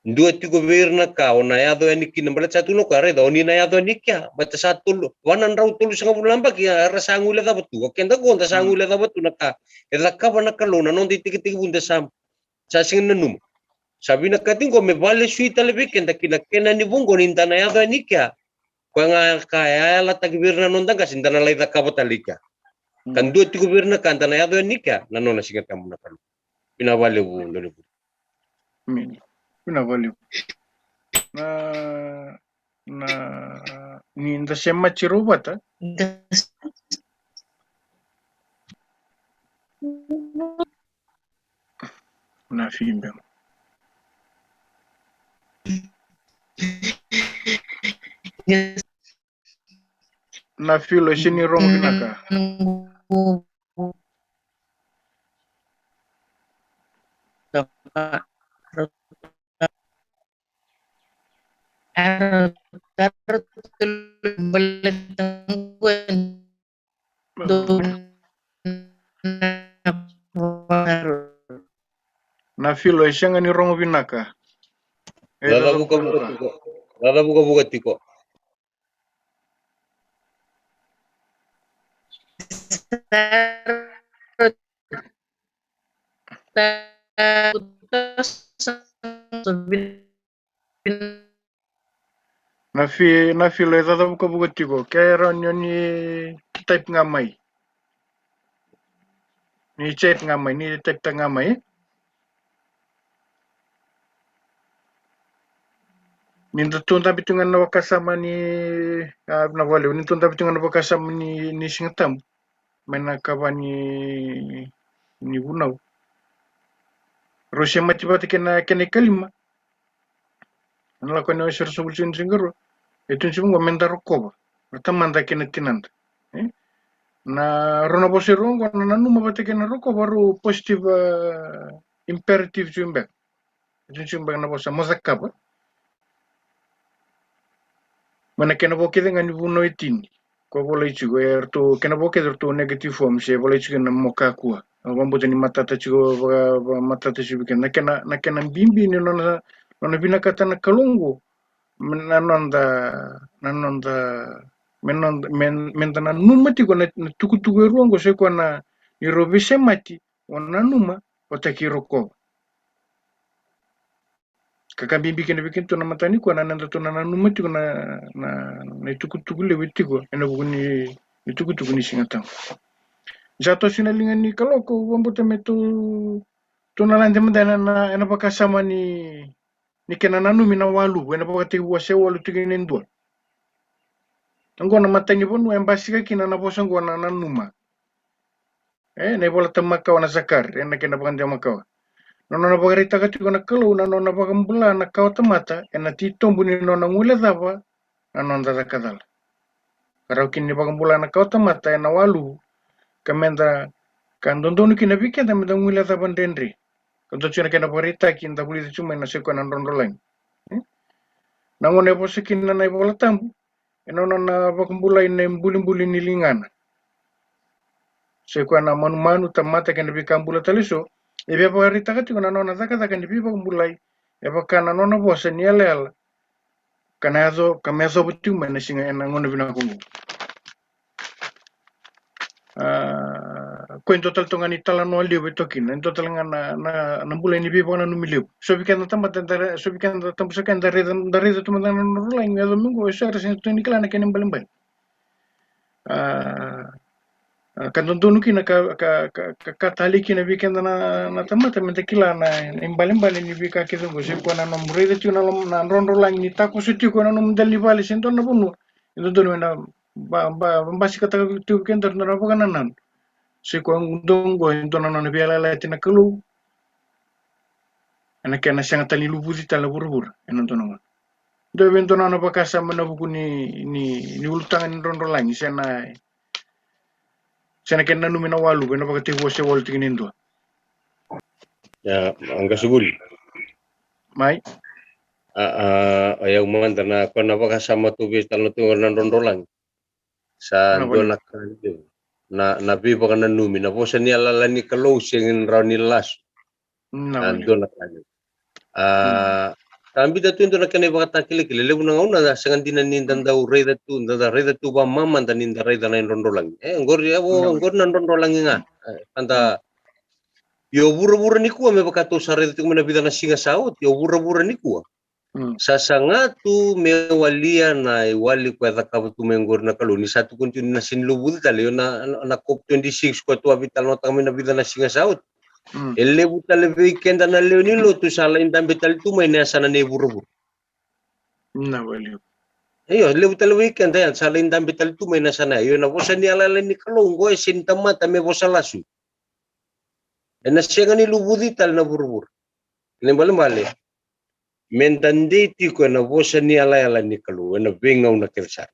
ndua tigo verna ka ona yado ani kinambala satu no kare da oni na yado ni kya bata satu wanan rau tulu sanga bulamba kya rasangu le dabatu kenda ko onda sangu le dabatu naka ela ka bana kalona non titik bunda sam sa singin num sabina katingo me vale suita lebe kenda kina ni bungo ni ndana yado ni kya Kuanga kaya la takbirna nonda kasindana la ita kabatalika. Kandu ti gubirna kantana yado nika nanona singa tamu na kalu. Pinawale bu ndole bu. Pinawale. Na ni nda sema chirubata. Na fimbe. Na filo shini rong vinaka. Na filo shanga ni rong vinaka. Lada buka tiko. Na filo lada buka tiko. Kaya ronyo ni type ngamai. Ni chat ngamai, ni type ta ngamai. Nindatong tabitungan na kasama ni Navaliw, nitong tabitungan na kasama ni Singatam, may nakawa ni Bunaw. Rusya mati-mati kena kalima. Ano ko na sir solution siguro. Ito yung mga mendaroko ba. Matamanda kena tinanda. Na rona bosero ko na nanu mabati kena roko baru positive imperative jumbe. Ito yung mga na bosa mozaka ba. Mana kena boke dengan Bunaw itini. Ko boleh juga erto kena boke erto negative form se boleh juga na moka kuah. Mambuta ni matata juga matata juga na kena bimbi ni nona bina kata na kalungu menanda mentana numati ko na tuku ruango se ko na irobise mati wana numa otakiro ko kaka bimbi kena bikin to na matani ko na nanda to na numati ko na tuku le witiko ena buguni tuku ni Singatang. Jato sinalingan ni kaloko wambuta metu tunalante mendana na ena pakasama ni kena nanu minawalu ena pakati wase walu tiginin dua. Anggo na matangi pun embasi ka kina na posang ko na nanuma. Na bola tamaka wana zakar ena kena pakan jamaka. Nono na pagarita ka tiko na kalau na nona pakambula na kau tamata ena titombu ni nona ngule dava na nona zakadala. Karau kini pakambula na kau tamata ena walu kamenda kandondonu kina bikin tamenda ngule dava ndendri. Kanto chuna kena pagarita kinda buli cuma na seko na ndondolain. Nangone posa kina na bola tambu ena nona pakambula ina mbuli nilingana. Seko na manu tamata kena bikambula taliso ebe pagarita ka tiko na nona zakada kan dibi pakambulai eba kana nona bosa ni ala kamezo butiu mana singa ena ngone bina kungu. Ko in total tonga ni tala no alio betokin in total na bulai ni bibo na numilio so bikan tamata so bikan tambusa kan dari tumata na rula ngi ado mungo so ara sin tuni kala na kenem balembal kan tonu kina ka tali kina bikan na tamata menta kila na imbalembal ni bika kedo go se ko na nombre de tuna na ronrola ni tako suti ko na nom dali bali sin na bunu itu tonu na basi kata tu kender na pagananan si ko undong go into na biala la tina kelu ana kana sanga tali lubuzi tala burbur eno tono do bento na pakasa mana buku ni ultangan ni rondo langi sena kena numina walu bena pakati wose wal tingin ndo Ya, angka subul. mai Ayaw manda na ako na pakasama tubis talo tu rondo lang. Sa doon na biba ka na numi na po sa nialala ni kalau singin raw ni las doon na kanya tambi da tu na kanya baka takili lebu na ngauna sa ngandina nindan daw reda tu ba maman da ninda reda na rondo lang ngor na rondo lang nga tanda yo bura-bura ni kuwa may baka to sa reda tu manabida na singa saot yo bura-bura ni kuwa sasangatu mewalia na wali kwa kabutu menggor na kaluni satu kunci na sinlubud tali na COP26 kwa tu abital no kami na bida na singa saut elebu tali weekend na leonilo tu sala indam betal tu may nasa na nebur na wali ayo lebu tali weekend yan sala indam betal tu may nasa na yo na bosa ni alala ni kalunggo sintama tame bosa lasu na siya ni lubudi tal na burbur bale mentanditi ko na bosa ni ala ni kalu na bengaw na kersa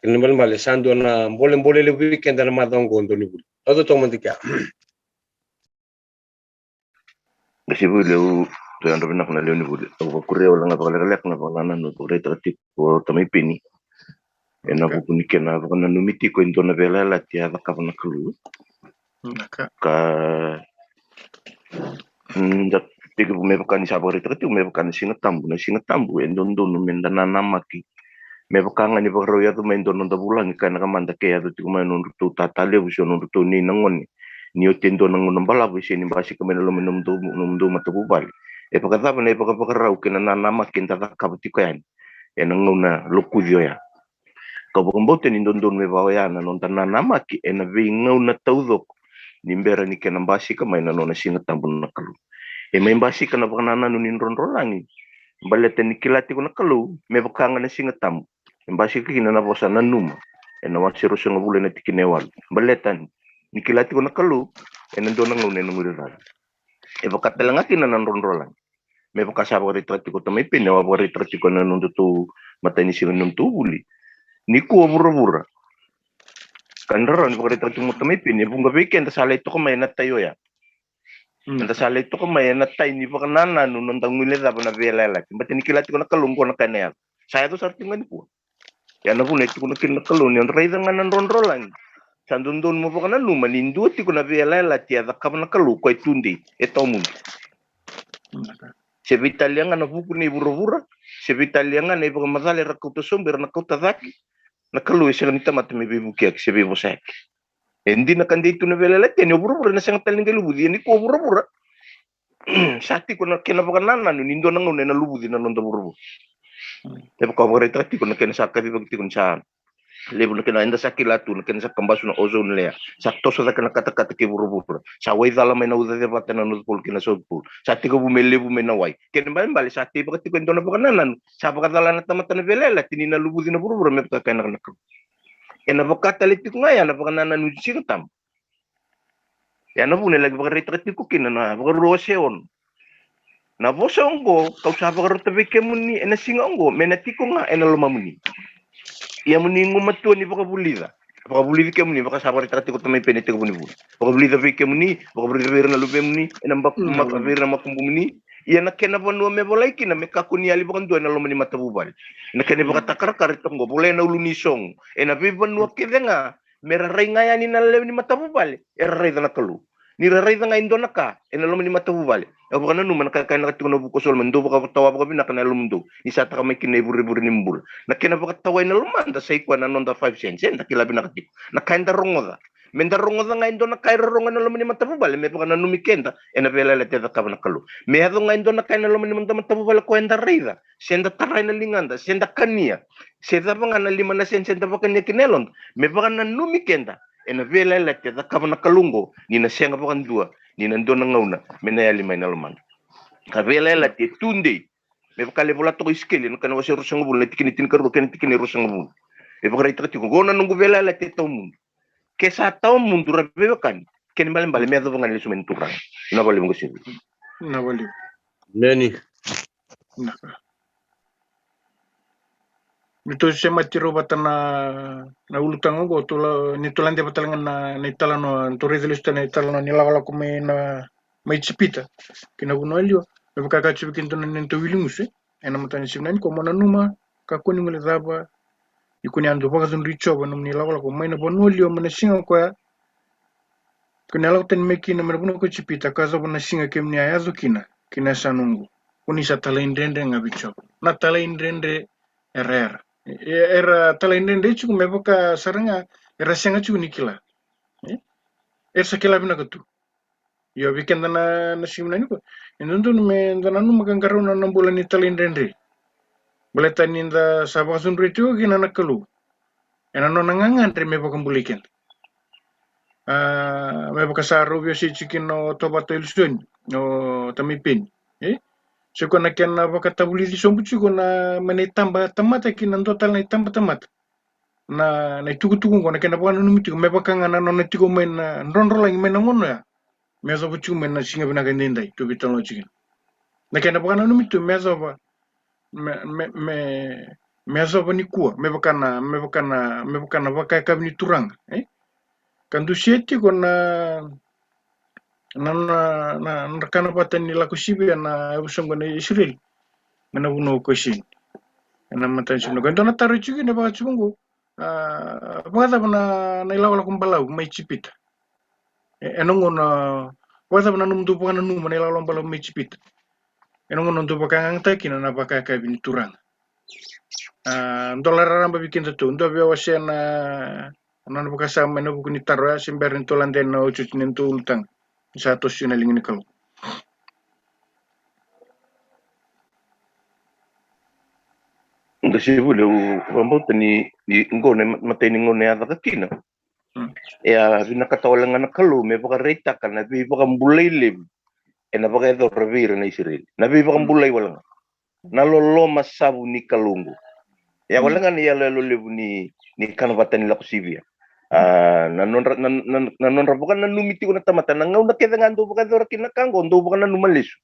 kinibal mali sando na boleh le weekend na madong gondo ni buli todo to mantika kasi bulu to yang robina kuna leo ni bulu ko kureo la ngapa lek na bana no to reta tipo tamai pini ena buku ni kena bana no miti ko into na vela la tia ka bana kalu ka ndak tiga me bukan sabor itu me bukan Singatambu endondo no mendana namaki me bukan ngani baro ya tu mendo no bulan kana kamanda ke ya tu kuma no tu tatale buso no tu ni nangon ni otendo nangon bala buso ni basi kamena lo minum do matu bali pakata ne pakarau kena namaki tata kabutiko yan enangona lokudio ya ka bokombote ni ndondo me bawaya na non tanana namaki ena vingona taudok nimbera ni kena basi kamaina no Singatambu na kalu may basi ka na baka nananunin ronrolangi Baleta ni kilati ko na kalu, me bakanga na singatam. Mbasi kina na bosa na numa. Na wasiro sa ngabula na tikinewal. Baleta ni kilati ko na kalu, nando na ngune na ngulira. Bakatalang atin na nanronrolan. Me bakasaba ko retrati ko tamay pin, nawa ko retrati ko na nung tu matay ni sila nung tubuli. Ni ko bura-bura. Kandaran ko retrati mo tamay pin, bunga weekend salay to ko may natayo ya. Nanda salay to ko may natay ni baka nana nung nandang ngulira ba na velala. Bati ni kilati ko na kalung ko na kanayal. Saya to sarting man po. Yan na po na ito ko na kinakalun. Yan ray nga nanronrolan. Sandundun mo baka na lumanindu ti ko na velala tiya da ka na kalu ko tundi. Ito mo. Se Italian na buku ni buru-buru, se Italian na ibu mazale rakuto somber na kota zaki, na kalu isa nita matami bibuki se Veiwasei. Hindi na kandito na velalat yan, buru-buru na siyang taling galubudi, yan ko buru-buru. Sati ko na kinabakan na nindo na ngune na lubudi na nonda buru-buru. Tapi kau retrati ko na kinasaka bibagti ko sa level na kinainda sa kilatu na kinasa kambaso na ozone layer. Sakto sa kana kata-kata ke buru-buru. Sa way dala may nauda de bata na nudpul kinasogpul. Sa tiko bumeli bumenaway. Kinabay bali sa tiba katiko ndo na bakananan. Sa bakadala na tamata na velela tinina lubudi na buru-buru me pagkain na nakam. Ena bakatalitik ngaya na bakananan nusigatam. Yan na po lagi baka retrati ko kinana baka roseon. Na bosa ongo kau sa baka rotabeke muni ena singa ongo menatiko nga ena lumamuni. Ia muni ngumatu ni baka bulida. Baka bulida ke muni baka sabar retrati ko tamay penete ko muni. Baka bulida veke muni, baka bulida vera na lube muni, ena baka vera makumbu muni. Ia na kena vanua me bolai kina me kakuni ali baka ndua na lomani matabubal. Na kena baka takar tongo boleh na ulunisong. Ena vivanua ke denga mera ngaya ni na lew ni matabubal. Era rei na kalu. Ni rei nga indona ka ena lomani matabubal. Ako kana numa nakakain na katiko na bukosol mando baka tawa baka bina kana lumdo. Isa ta kamay kinay buri-buri nimbul. Nakina baka taway na lumanda sa ikwa na nonda 5 cents. Nakilabi na katiko. Nakain da rongoda. Menda rongoda nga indona kay rongoda na lomani matabubal. Me baka na numikenda ena vela lete da kaba na kalu. Me hado nga indona kay na lomani matabubal ko enda reida. Senda taray na linganda, senda kania. Seda baka na 5 na senda baka niya kinelon. Me baka na numikenda ena vela lete da kaba na kalungo. Ni na siya nga baka ndua. Ni nando na ngauna menayali may naluman kabela la te tunde me bakale bola to iskele no kana wasi rusang bul tikini karu kana tikini rusang bul e bakare trati ko gona nungu vela la te tomu ke sa taw mundu rabe kan ken balen bale me do ngani sumen turang na bale mo sir na bali Nani? na mito se matiro batana na ulutang go to ni to lande batalangan na italano to resolution na italano ni lawala ko na may chipita kinabuno elio me baka chipikin to na to wilimus ena matani simnan ko mona numa ka koni ngule zaba ikuni ando baka zun richo ba num ni lawala ko may na bono elio mana singa ko kuna law ten meki na merbuno ko chipita ka zaba na singa kemni ayazo kina sanungu kuni sa talendende ngabicho na talendende error era talendende chuku me baka saranga era senga chuku nikila sakila bina katu yo weekend na simna ni ko ndundu me ndana nu magangaro na nambola ni talendende boleta ninda sabasun retu kina nakalu ena no nangangan tre me baka buliken me baka saru yo si chikin no tobato ilsun no tamipin siko na kena baka tabuli di sombu chuko na menitamba tamata kinan total na itamba tamata na itugu-tugu ko na kena baka numiti me baka nga na tigo men nronro lang men ngono ya me so buchu men na singa bina gandendai to bitalo chikin na kena baka numiti me so ba me so ba ni kuwa me baka na baka kabini turang kandu sieti ko na kana patan nila ko sibi na usong ko na Israel na buno ko sin na matan sino ganto na taro chuki na baka chungo baka na ilawala kong balaw may chipita enong na baka na numdu baka na numa na ilawala kong balaw may chipita enong na numdu baka ngang taki na baka kabini turang dolar ramba bikin tu ndo Veiwasei ena baka sama na buku ni taro ya simberin tolan den na ucut nintu ultang satu sina lingin kalau Kasi bule wambo tani ngone matay ngone ada kakina ya binakatawalan na kalu me baka reta kana bi baka bulay lib ena baka do revir na Israel na bi baka bulay wala na loloma sabu ni kalungu. Ya wala nga ni yalo levu ni kanavatan nila kusivia. Nanonra bukan na numiti ko na tamata na ngaw na keda nga ando bukan dora kinakango ando bukan na numalisu.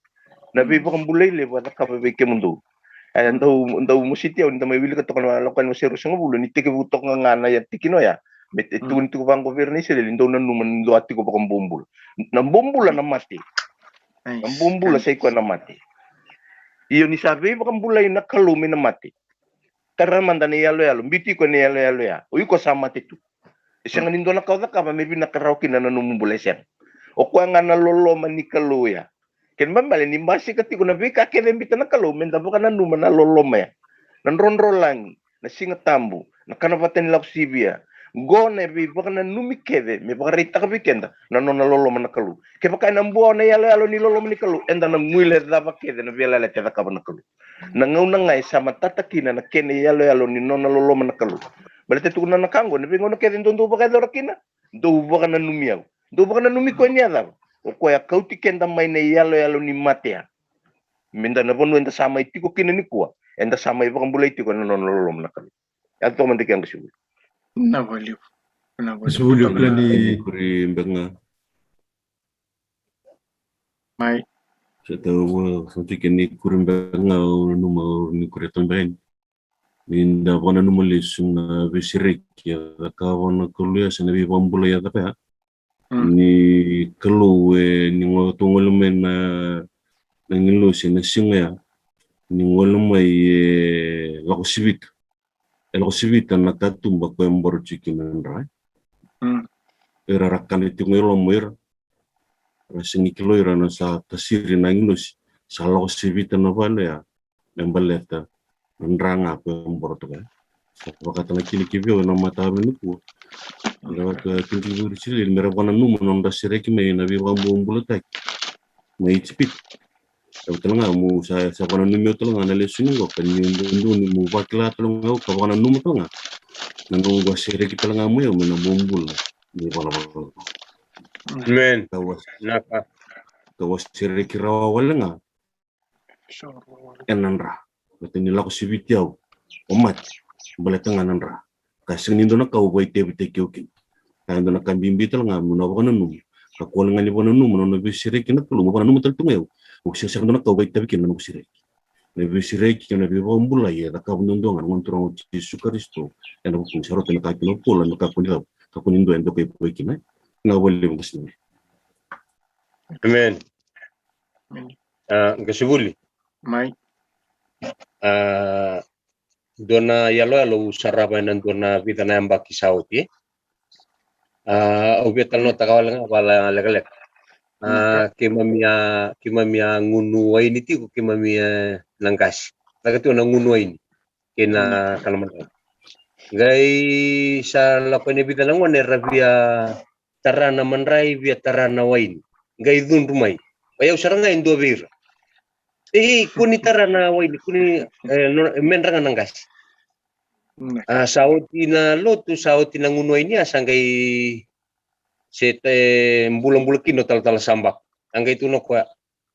Na bukan bulay levu at kababike mundo. Ndaw musiti au ndamay wili ka to kana lokal mo seru sanga bulo ni tike butok nga na ya tikino ya. Met tun tu bang governo sila lindo na numan do ati ko bakang bombul. Na bombula na mati. Ang bombula sa iko na mati. Iyo ni sabi bakang bulay na kalumi na mati. Karena mandani yalo yalo biti ko ni yalo yalo ya. Uy ko sama titu. Isang nindo na kauda ka maybe nakaraukin na numumbulay siya. O kwa nga nalolo man ni kaluya. Ken bambali ni basi kati ko na bi ka kene bita na kalu men dabo kana numa na lolo maya. Nan ronro lang na Singatambu na kanavatan nila kusibia. Go na bi baka na numi keve me baka rita ka bikenda na no na lolo man na kalu. Ke baka na mbuo na yalo yalo ni lolo man ni kalu enda na muile daba keve na biela le teva ka na kalu. Na ngau na ngai sama tatakina na kene yalo yalo ni no na lolo man na kalu. Balite tu na nakango na bingo na keve ndo baka dora kina. Do baka na numiaw. Do baka na numi ko niya daba. O kaya kauti kenda may na yalo ni matea. Minda na bono enda sama itiko kina ni kuwa. Enda sama iba kang bulay itiko na nonololom na kami. At to man dikang kasibu. Nabaliw. Subulyo pala ni Kuri mbanga. May Sa tawa sa tikini kuri mbanga numa ni kuri tambahin. Minda ko na numalis na bisirik ya kawan na kuliah sa nabi pambulay at apa ni kaluwe ni ngotungol men na nangilusin na singa ni ngolumay lakusibit. Lakusibit na nakatumba ko yung borchikin na rai. Irarakan itu ngilomir. Rasing ikilo irana sa tasiri na ngilus sa lakusibit na bala ya membaleta nranga ko yung borto ka. Sa wakata na kinikibyo na matabi ko. Lewat kinikibyo sila merawana numan ang dasireki may nabiwang bulatak. May itsipit. Sabi talaga mo sa pananumyo talaga na Lesoni ko kanyundo ni mo bakla talaga ko pananumyo talaga. Nang wasireki talaga mo yo may nabumbul. Di pala ba. Men. Tawas Naka. sireki rawa wala nga. Enanra. Beto nila ko sibityaw. Omat. Balatang ananra. Kasi nindo na kaubay tebite kyokin. Kaya ndo na kambimbi talaga mo na pananum. Kakuha nga ni pananum no na bisireki na tulo mo pananum talaga o siya sa kanila kaway tabi kina nung sirek. Nabi sirek kina nabi pambulay ya nakabundondongan ngonturang Yesu Kristo ya nakukung sarot na nakakinopula nakakunindo endo kay puway kina ngawali mo kasi nila. Amen. Kasibuli. May Dona yalo sarabay ng dona vida na yung baki sauti. Ubital no takawala nga wala lagalek. Kimamia ngunuay niti ko kimamia langkas. Nagatu na ngunuay ni kina kalaman. Gay sa lakoy ni bida lang wan rabia tarana manray via tarana wain. Gay dun rumay. Ayaw saranga indo bir. Kuni tarana wain kuni menranga nangkas. Sauti na lotu sauti na ngunuay niya sanggay sete bulan-bulan kino tal sambak. Angkay tuno kwa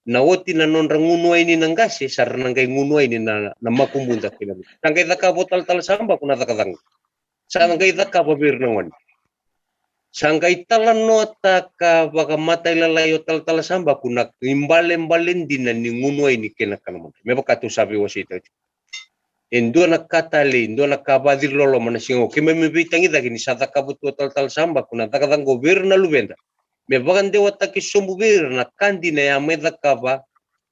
nawoti na non rangunuay ni nangasi sar nangkay ngunuay ni na makumbunta kinami. Angkay takabo tal sambak kuna takadang. Sangkay takabo bir nawan. Sangkay talan no taka baka matay lalayo tal sambak kuna imbalen din na ni ngunuay ni kinakanaman. May baka sabi Veiwasei ito. Indo nakatali, indo nakabadir lolo manasingo. Kaya may bitang ita kini sa takabot ko tal sambak kuna takadang gobyerno na lubenda. Me bagande wataki sombubir na kandi na ya meda kaba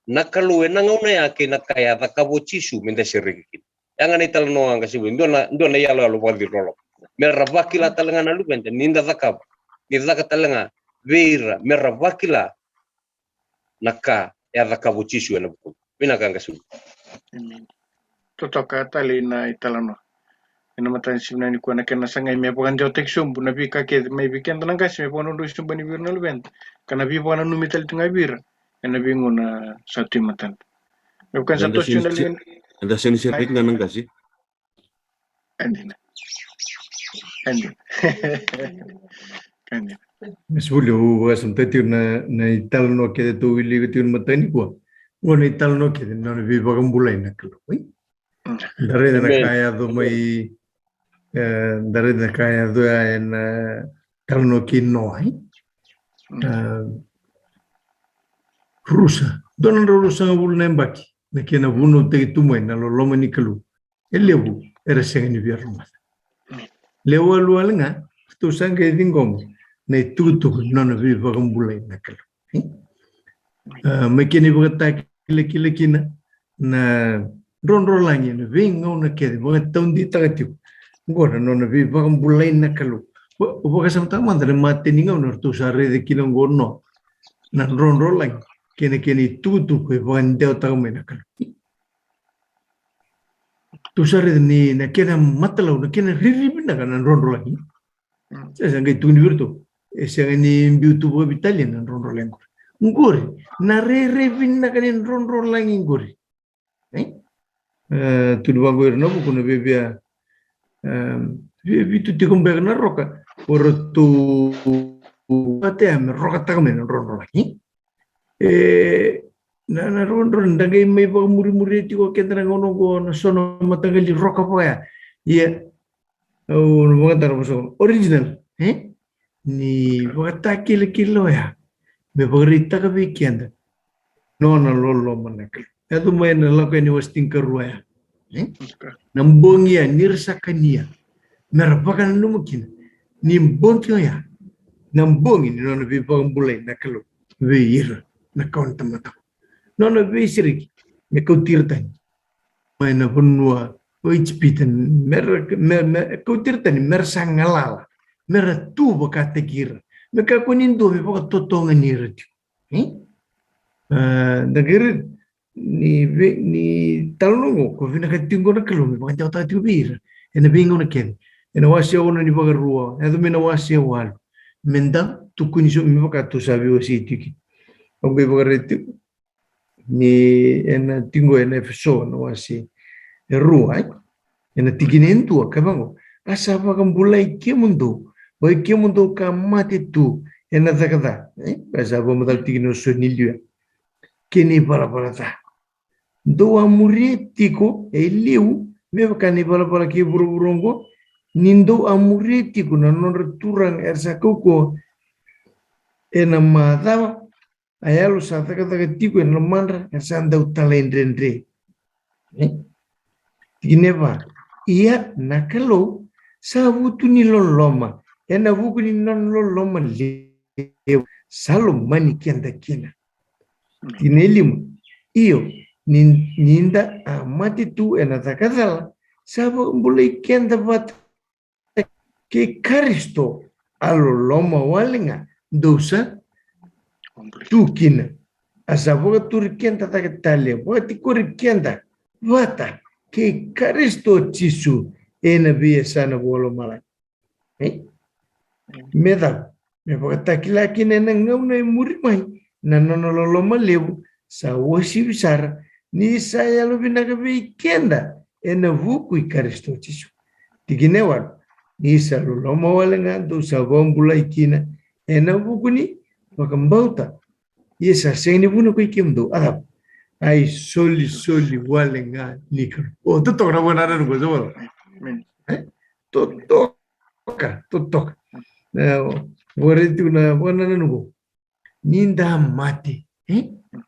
nakaluwe na ngauna ya ke nakaya takabo chisu menda siriki. Yang ani talno ang kasibu ndo na yalo wadir lolo. Me rabakila talanga na lubenda ninda takaba. Ninda talanga vera me rabakila naka ya takabo chisu na buku. Pinakang kasibu. totoka tali na italano. Ina matan simna ni kuana kena sangai me bukan jotek sum bu nabi kake me bikin tanang kasi me bukan ndu sum bani bir na lubent. Kana bi bukan nu mital tengah bir. Ina binguna satu matan. Me bukan satu sum dalin. Ada seni sirek nga nang kasi. Andina. Andina. Subulyo wasam tatir na ital no kede to wili tiun matani ko. Wana ital no kede non vi bagambulay na kalo. Dare na kaya do may dare na kaya do en talno kino ay. Rusa. Donan rusa ngabul nembaki. Na kena bunu te tumay na loloma ni kalu. Elebu era senga ni biaruma. Lewa lual nga tu sanga idingom na tutu non vi bagambulay na kalo. Makini bagata kile kina na ron lagi na vinga na kede bagat taundi tagatiu. Ngora non vi bagambulay na kalo. Bagasam tama ndare mate ninga na tu sare de kina ngono. Na ron lagi kene tutu ko bandeo tagame na kalo. Tu sare ni na kena matalaw na kena riribin na kanan ron lagi. Saya sangai tu ni virtu. Esa ni biutu bo Italian na ron lagi. Ngori na riribin na kanan ron lagi ngori. Tu dua gue no bukan bebia. Itu tikum berna roka. Por tu ate am roka tagame na ron lagi. Na ron dangai mai ba muri ti ko kendra ngono go na sono matagali roka pa ya. Iya. Oh, mga tarapos original. Ni bata kilo ya. Me pagrita ka weekend. No na lolo manakal. Ito may nalako ni wasting karuya. Nambong ya nirsa kania. Merapakan numukin. Nimbong ya. Nambong ini no na bibang bulay nakalo. Weir na kaunta mata. No na weisirik. Me kautirtan. May na punwa. Oichpitan kautirtan mersangalala. Mera tu bakate kira. Meka kunindo me baka totongan ni rati. Dagir ni talongo ko vina katingo na kalumi baka jauta tubir. Ena bingo na ken. Ena wasia ona ni baka ruwa. Ena mena wasia wal. Menda tu kuniso me baka tu sabi wasi tiki. Obe baka reti ni ena tingo ena feso na wasi. Ruwa ena tiginin tua kabango. Asa baka bulay kemundo. Boy kemundo ka mati tu ena takada. Asa baka madal tigino sonilio. Kini para ta. Doa muretiko eliu me baka ni para ki burongo. Nindo amuretiko na non turang ersa koko ena madava. Ayalo sa takada tiko ena mandra ersa andau talendrendre. Gineva ia nakalo sa wutu ni loloma ena wuku ni non loloma le salo mani kianda kina tinelim iyo ninda amati tu ena takadala sabo mbulai kianda bat ke Kristo alo loma walinga dosa tu kina asabo tur kianda takatale wati kuri kianda wata ke Kristo Jesu ena biasa na bolo malai. Meda me pagata kila kina ngau na muri mai na nonololo malebu sa wasi bisara ni saya lo binaga weekenda ena vuku Kristo Jesu. Tiginewan ni sa lo mawalenga do sa bombulai kina ena vuku ni pakambauta. Yesa seni buno ko ikemdo adap. Ai soli walenga nikro. Oh, tu toka na buena na nuko zola. Toka. Waritu na buena na nuko. Ninda mati.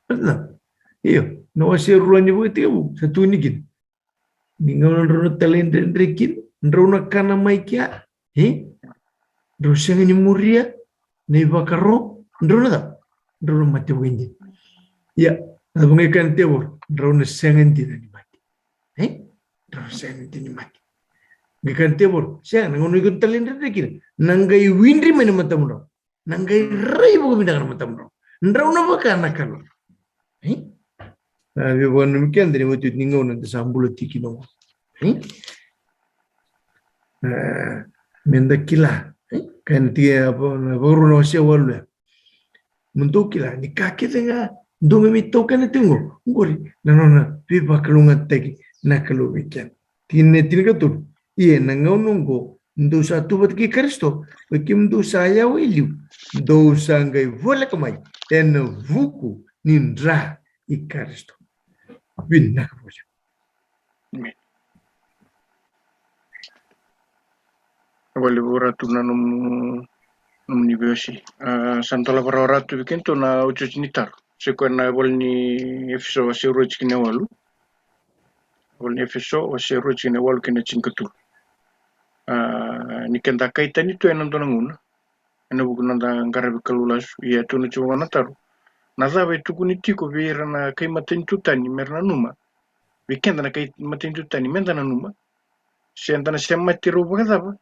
Ano? Iyo, nawasi rulan niyo ito yung sa tunikin. Ningaw na rin talendrenrekin, nraw na kanamay kya. Nraw siya nga ni Muria, na ibakaro, nraw na da. Nraw na mati windi. Ya. Ang mga kantewor, raw na sengan din ni mati. Raw sengan din ni mati. Mga kantewor, siya, nangunoy kong talindra na kina, nanggay windri man na mata mo raw. Nanggay ray mo kami na mata mo raw. Raw na baka nakalo. Sabi ko, ano mga din mo ito ningaw na sa ambulot tikino mo. Menda kila. Kaya natiya po, nabaro na siya wala. Mundo kila, ni kakita nga, Dome mi toka na tingo, ngori, nanona, pipa kalunga teki, nakalo weekend. Tine katur, iye nangau nunggo, ndo sa tubat ki Kristo, wakim ndo sa ayaw iliw, ndo sa ngay wala kamay, ena vuku, nindra, i Kristo. Vinakapoja. Amen. Wilivola tuna num universi. Santala paroratu vikento na uchuchinitar. Sequena volni efso waseroch kine walu. Volni efso waseroch kine walu kine chinkatu. Nikenda kaitani tu enandona nguna. Ena bukunanda ngarabi kalulas ia tuna chuwana taru. Nazava tukunitiko vira na kai matani tutani merna numa. Vikenda na kai matani tutani menda na numa. Siantana siamatiru bakadava.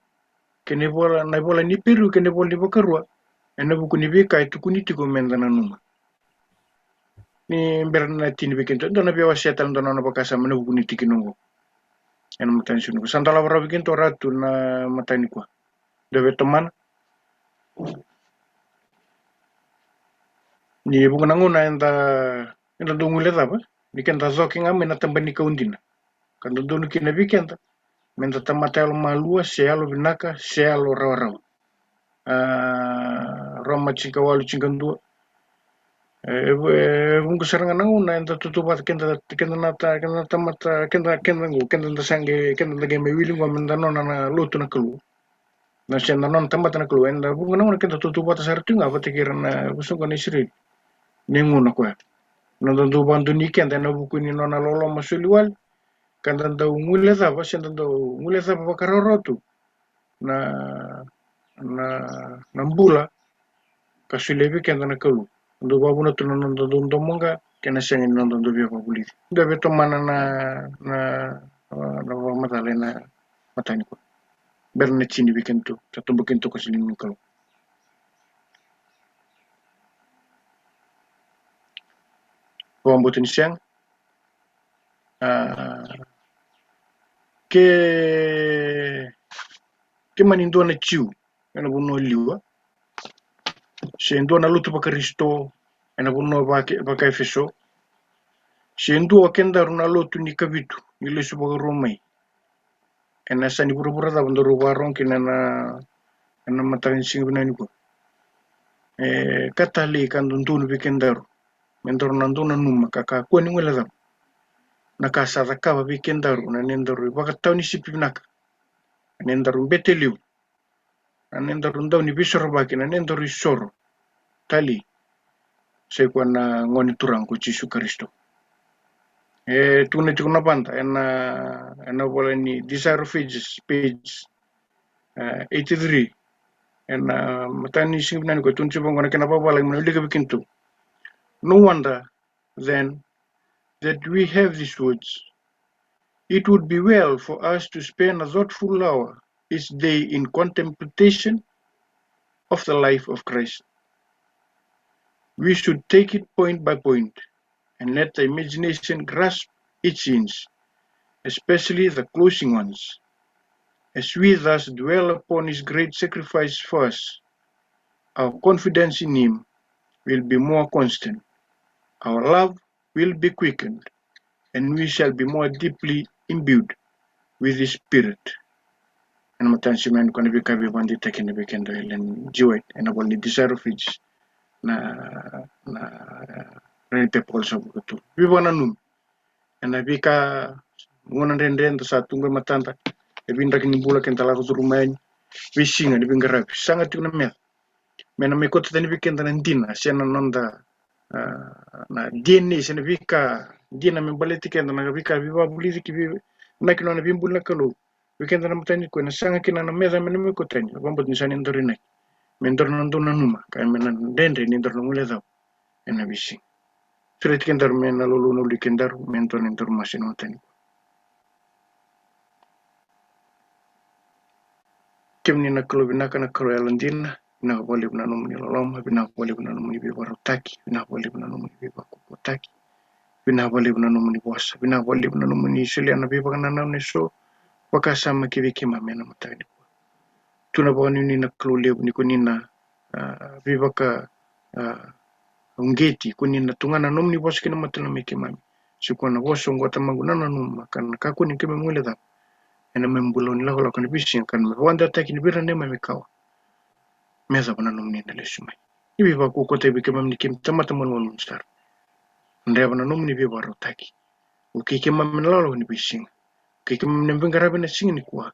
Kene bola ni peru kene bola ni bakarua. Ena bukuni vika tukunitiko menda na numa. Ni berna tini vikento ndona Veiwasei ndona na bakasa mana bukuni tikinongo. Ena matani sunu. Santala bara vikento ratu na matani kwa. Deve tomana. Ni bukunanguna enda dungule dava. Nikenda zoking amena tambani kaundina. Kando donu kina vikenda. Menda tamatelo malua sealo vinaka sealo rawarau. Roma chika walu chingandua. Bungu sarangan nguna enda tutupat kenda nata kenda tamata kenda nda sange kenda nda game wiling wa menda nona na lutu na kelu. Na senda nona tamata na kelu enda bungu nguna kenda tutupat sartu nga patikiran na busunga ni siri. Ninguna kwa. Nanda bantu ni kenda na buku ni nona lolo masuliwal. Kanda nda ngule zaba senda nda ngule zaba bakarorotu. Na mbula kasulevi kenda na kelu. Ndo babu na tuna ndo monga kena sengi ndo vya babuli. Ndo beto mana na matale na matani ko. Berne chini bikentu, satu bikentu kasiling kelu. Pembuatan siang ke manindo na chiu ena buno liwa sendo na lutu bakaristo ena buno baka efeso sendo akenda runa lutu ni kabitu ni lesu bagaromai ena sani pura-pura da bando rubarong kina na matarin sing binani ko katali kanduntu bikendaru mentor nanduna numa kaka ko ni ngela da nakasara kaba bikendaru na nendaru bakataw ni sipinaka nendaru beteliu nendaru ndaw ni bisoro baki na nendaru isoro tali sekwa na ngoni turang ko Yesu Kristo tuna banda ena bola ni Desire of Ages page 83 ena matani singnan ko tunsi bongona kena babala mo liga bikinto. No wonder then that we have these words. It would be well for us to spend a thoughtful hour each day in contemplation of the life of Christ. We should take it point by point and let the imagination grasp its scenes, especially the closing ones. As we thus dwell upon his great sacrifice for us, our confidence in him will be more constant, our love will be quickened, and we shall be more deeply imbued with his spirit. And matansiman ko na bikabi bandi takin na bikendo ilan jiwait and abol ni Desire of Ages na people sa buto. Biwana nun. And bika ngona ren to sa tunggu matanta. Ebinda kini bula kenta la rumain. Wisinga ni bingarap. Sangat yung na met. Mena may kota tani bikenda nandina siya nanda na DNA siya na bika DNA membaliti kenda na bika biba buliti ki na kino na bimbul na kalu. Bikenda na matani ko na sanga kina na meza mena may kota niya. Bambot ni sa nindori na. Mentor nando na numa. Kaya mena dendre nindor na mula daw. Ena bising. Sulit kendar mena lulu nuli kendar mentor masin matani. Kim ni na kalu binaka na kalu alandina. Binakabali na numuni laloma. Binakabali na numuni bibarotaki. Binakabali na numuni bibakukotaki. Binakabali na numuni bosa. Binakabali na numuni sili na bibakananaw ni so. Wakasama kibikima mena matani. Tunabawani ni na kalu lebu ni kunina bibaka ungeti kunina tungana numuni bosa kina matala mikimami. Sikuwa na bosa ngwata mangunana numa. Kana kakuni kime mwile da. Ena membulo nila hula kani bisi kan wanda taki ni bira nema mikawa. Meza bana numni na lesumai. Ibi ba ku kote bi kemam ni kim tamata mon won star. Ndeba na nomu ni vya warotaki. Ukike mamnalalo ni bising. Kike mnembengarabe na sing ni kuwa.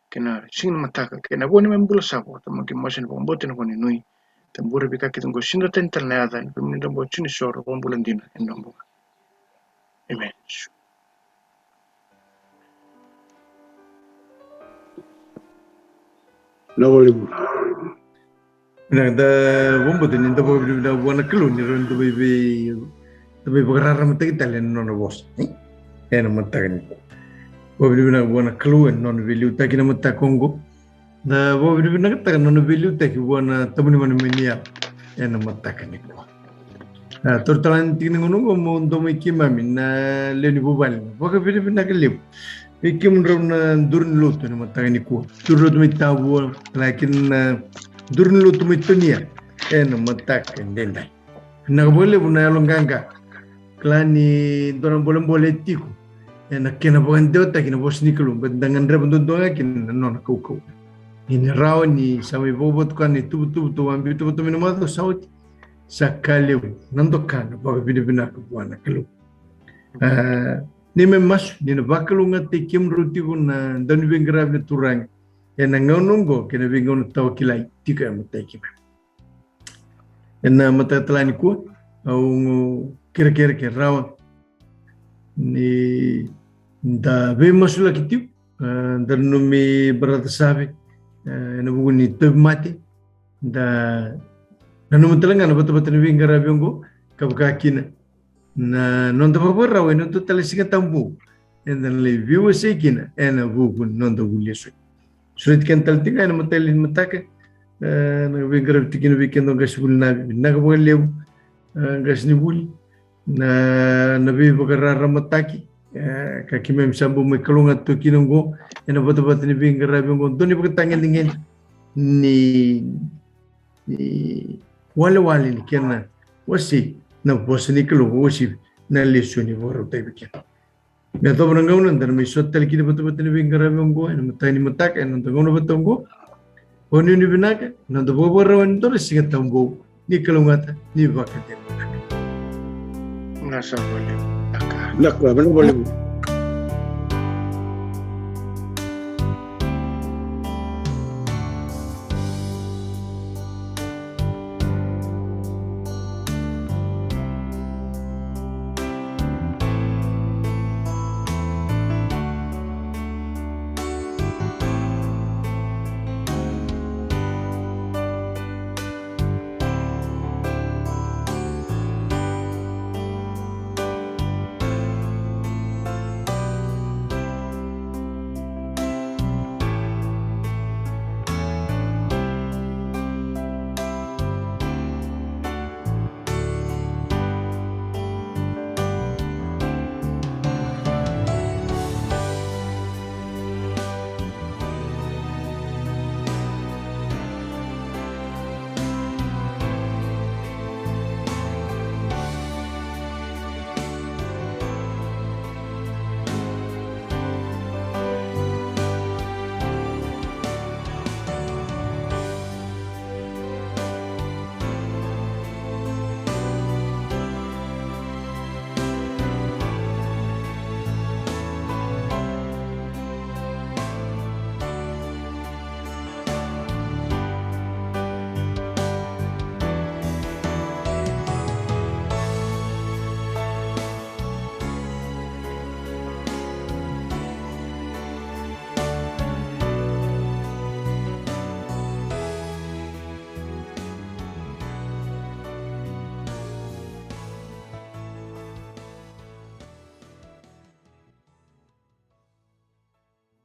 Kena sing na mataka. Kena boni membula sabo. Tama kimasin pa mbote na koni nui. Tambura bika kitungo sinda tental na yada. Pemninda mbo chini soro. Pambulandina. Endambo. Amen. Da bombo tenin da bobi da buona cluni ron da bebe bagarara mata kita len non bos ena mata kan bobi na buona cluen non veliu ta kina mata Kongo da bobi na ta non veliu ta ki buona tamuni man menia ena mata kan ko tortalan tin ngono mo ndo me kima min na leni bobal boga veli na kelip ikim ron durn lutu na mata kan ko turut mi tabu lakin durn lutu mi tunia ena mata kan dendai na boleh buna yalong ganga klani doran boleh tiku ena kena bukan deota kena bos ni kelum dengan rebon donga kena non kau ini raw ni sampai bobot kan itu betul ambil betul minum atau saut sakali nandokan baga bina buana kelum ni memas ni bakal ngate kim ruti guna dan bengrab ni turang ena ngonongo kena bengon tau kilai tika mata kim ena mata telani ku au kira-kira ke rawa ni da be masula kitiu da numi berata sabe na bugun ni teb mati da nanu telanga na betul-betul ni ngara biongo kabakakina na non da babor rawa no to talisinga tambu en dan le Veiwasei kina ena bugun non da bulisu sulit kan taltinga na matalin mataka na bingara tikina bikendo gasbul nabi nagabo lew gasni buli na nabi bagarara mataki kaki mem sambu me kalunga to kinongo ena bata-bata ni bingara biongo doni bakatangin dingin ni wale ni kena wasi na bosni kalungo wasi na Lesoni boro tabikin me to brangau nan dar me sotal kini bata-bata ni bingara biongo ena matani matak ena tangono batongo oni ni binaka na do bobarawan to Sigatabu ni kalungata ni bakate Nasa boleh. Nak, boleh.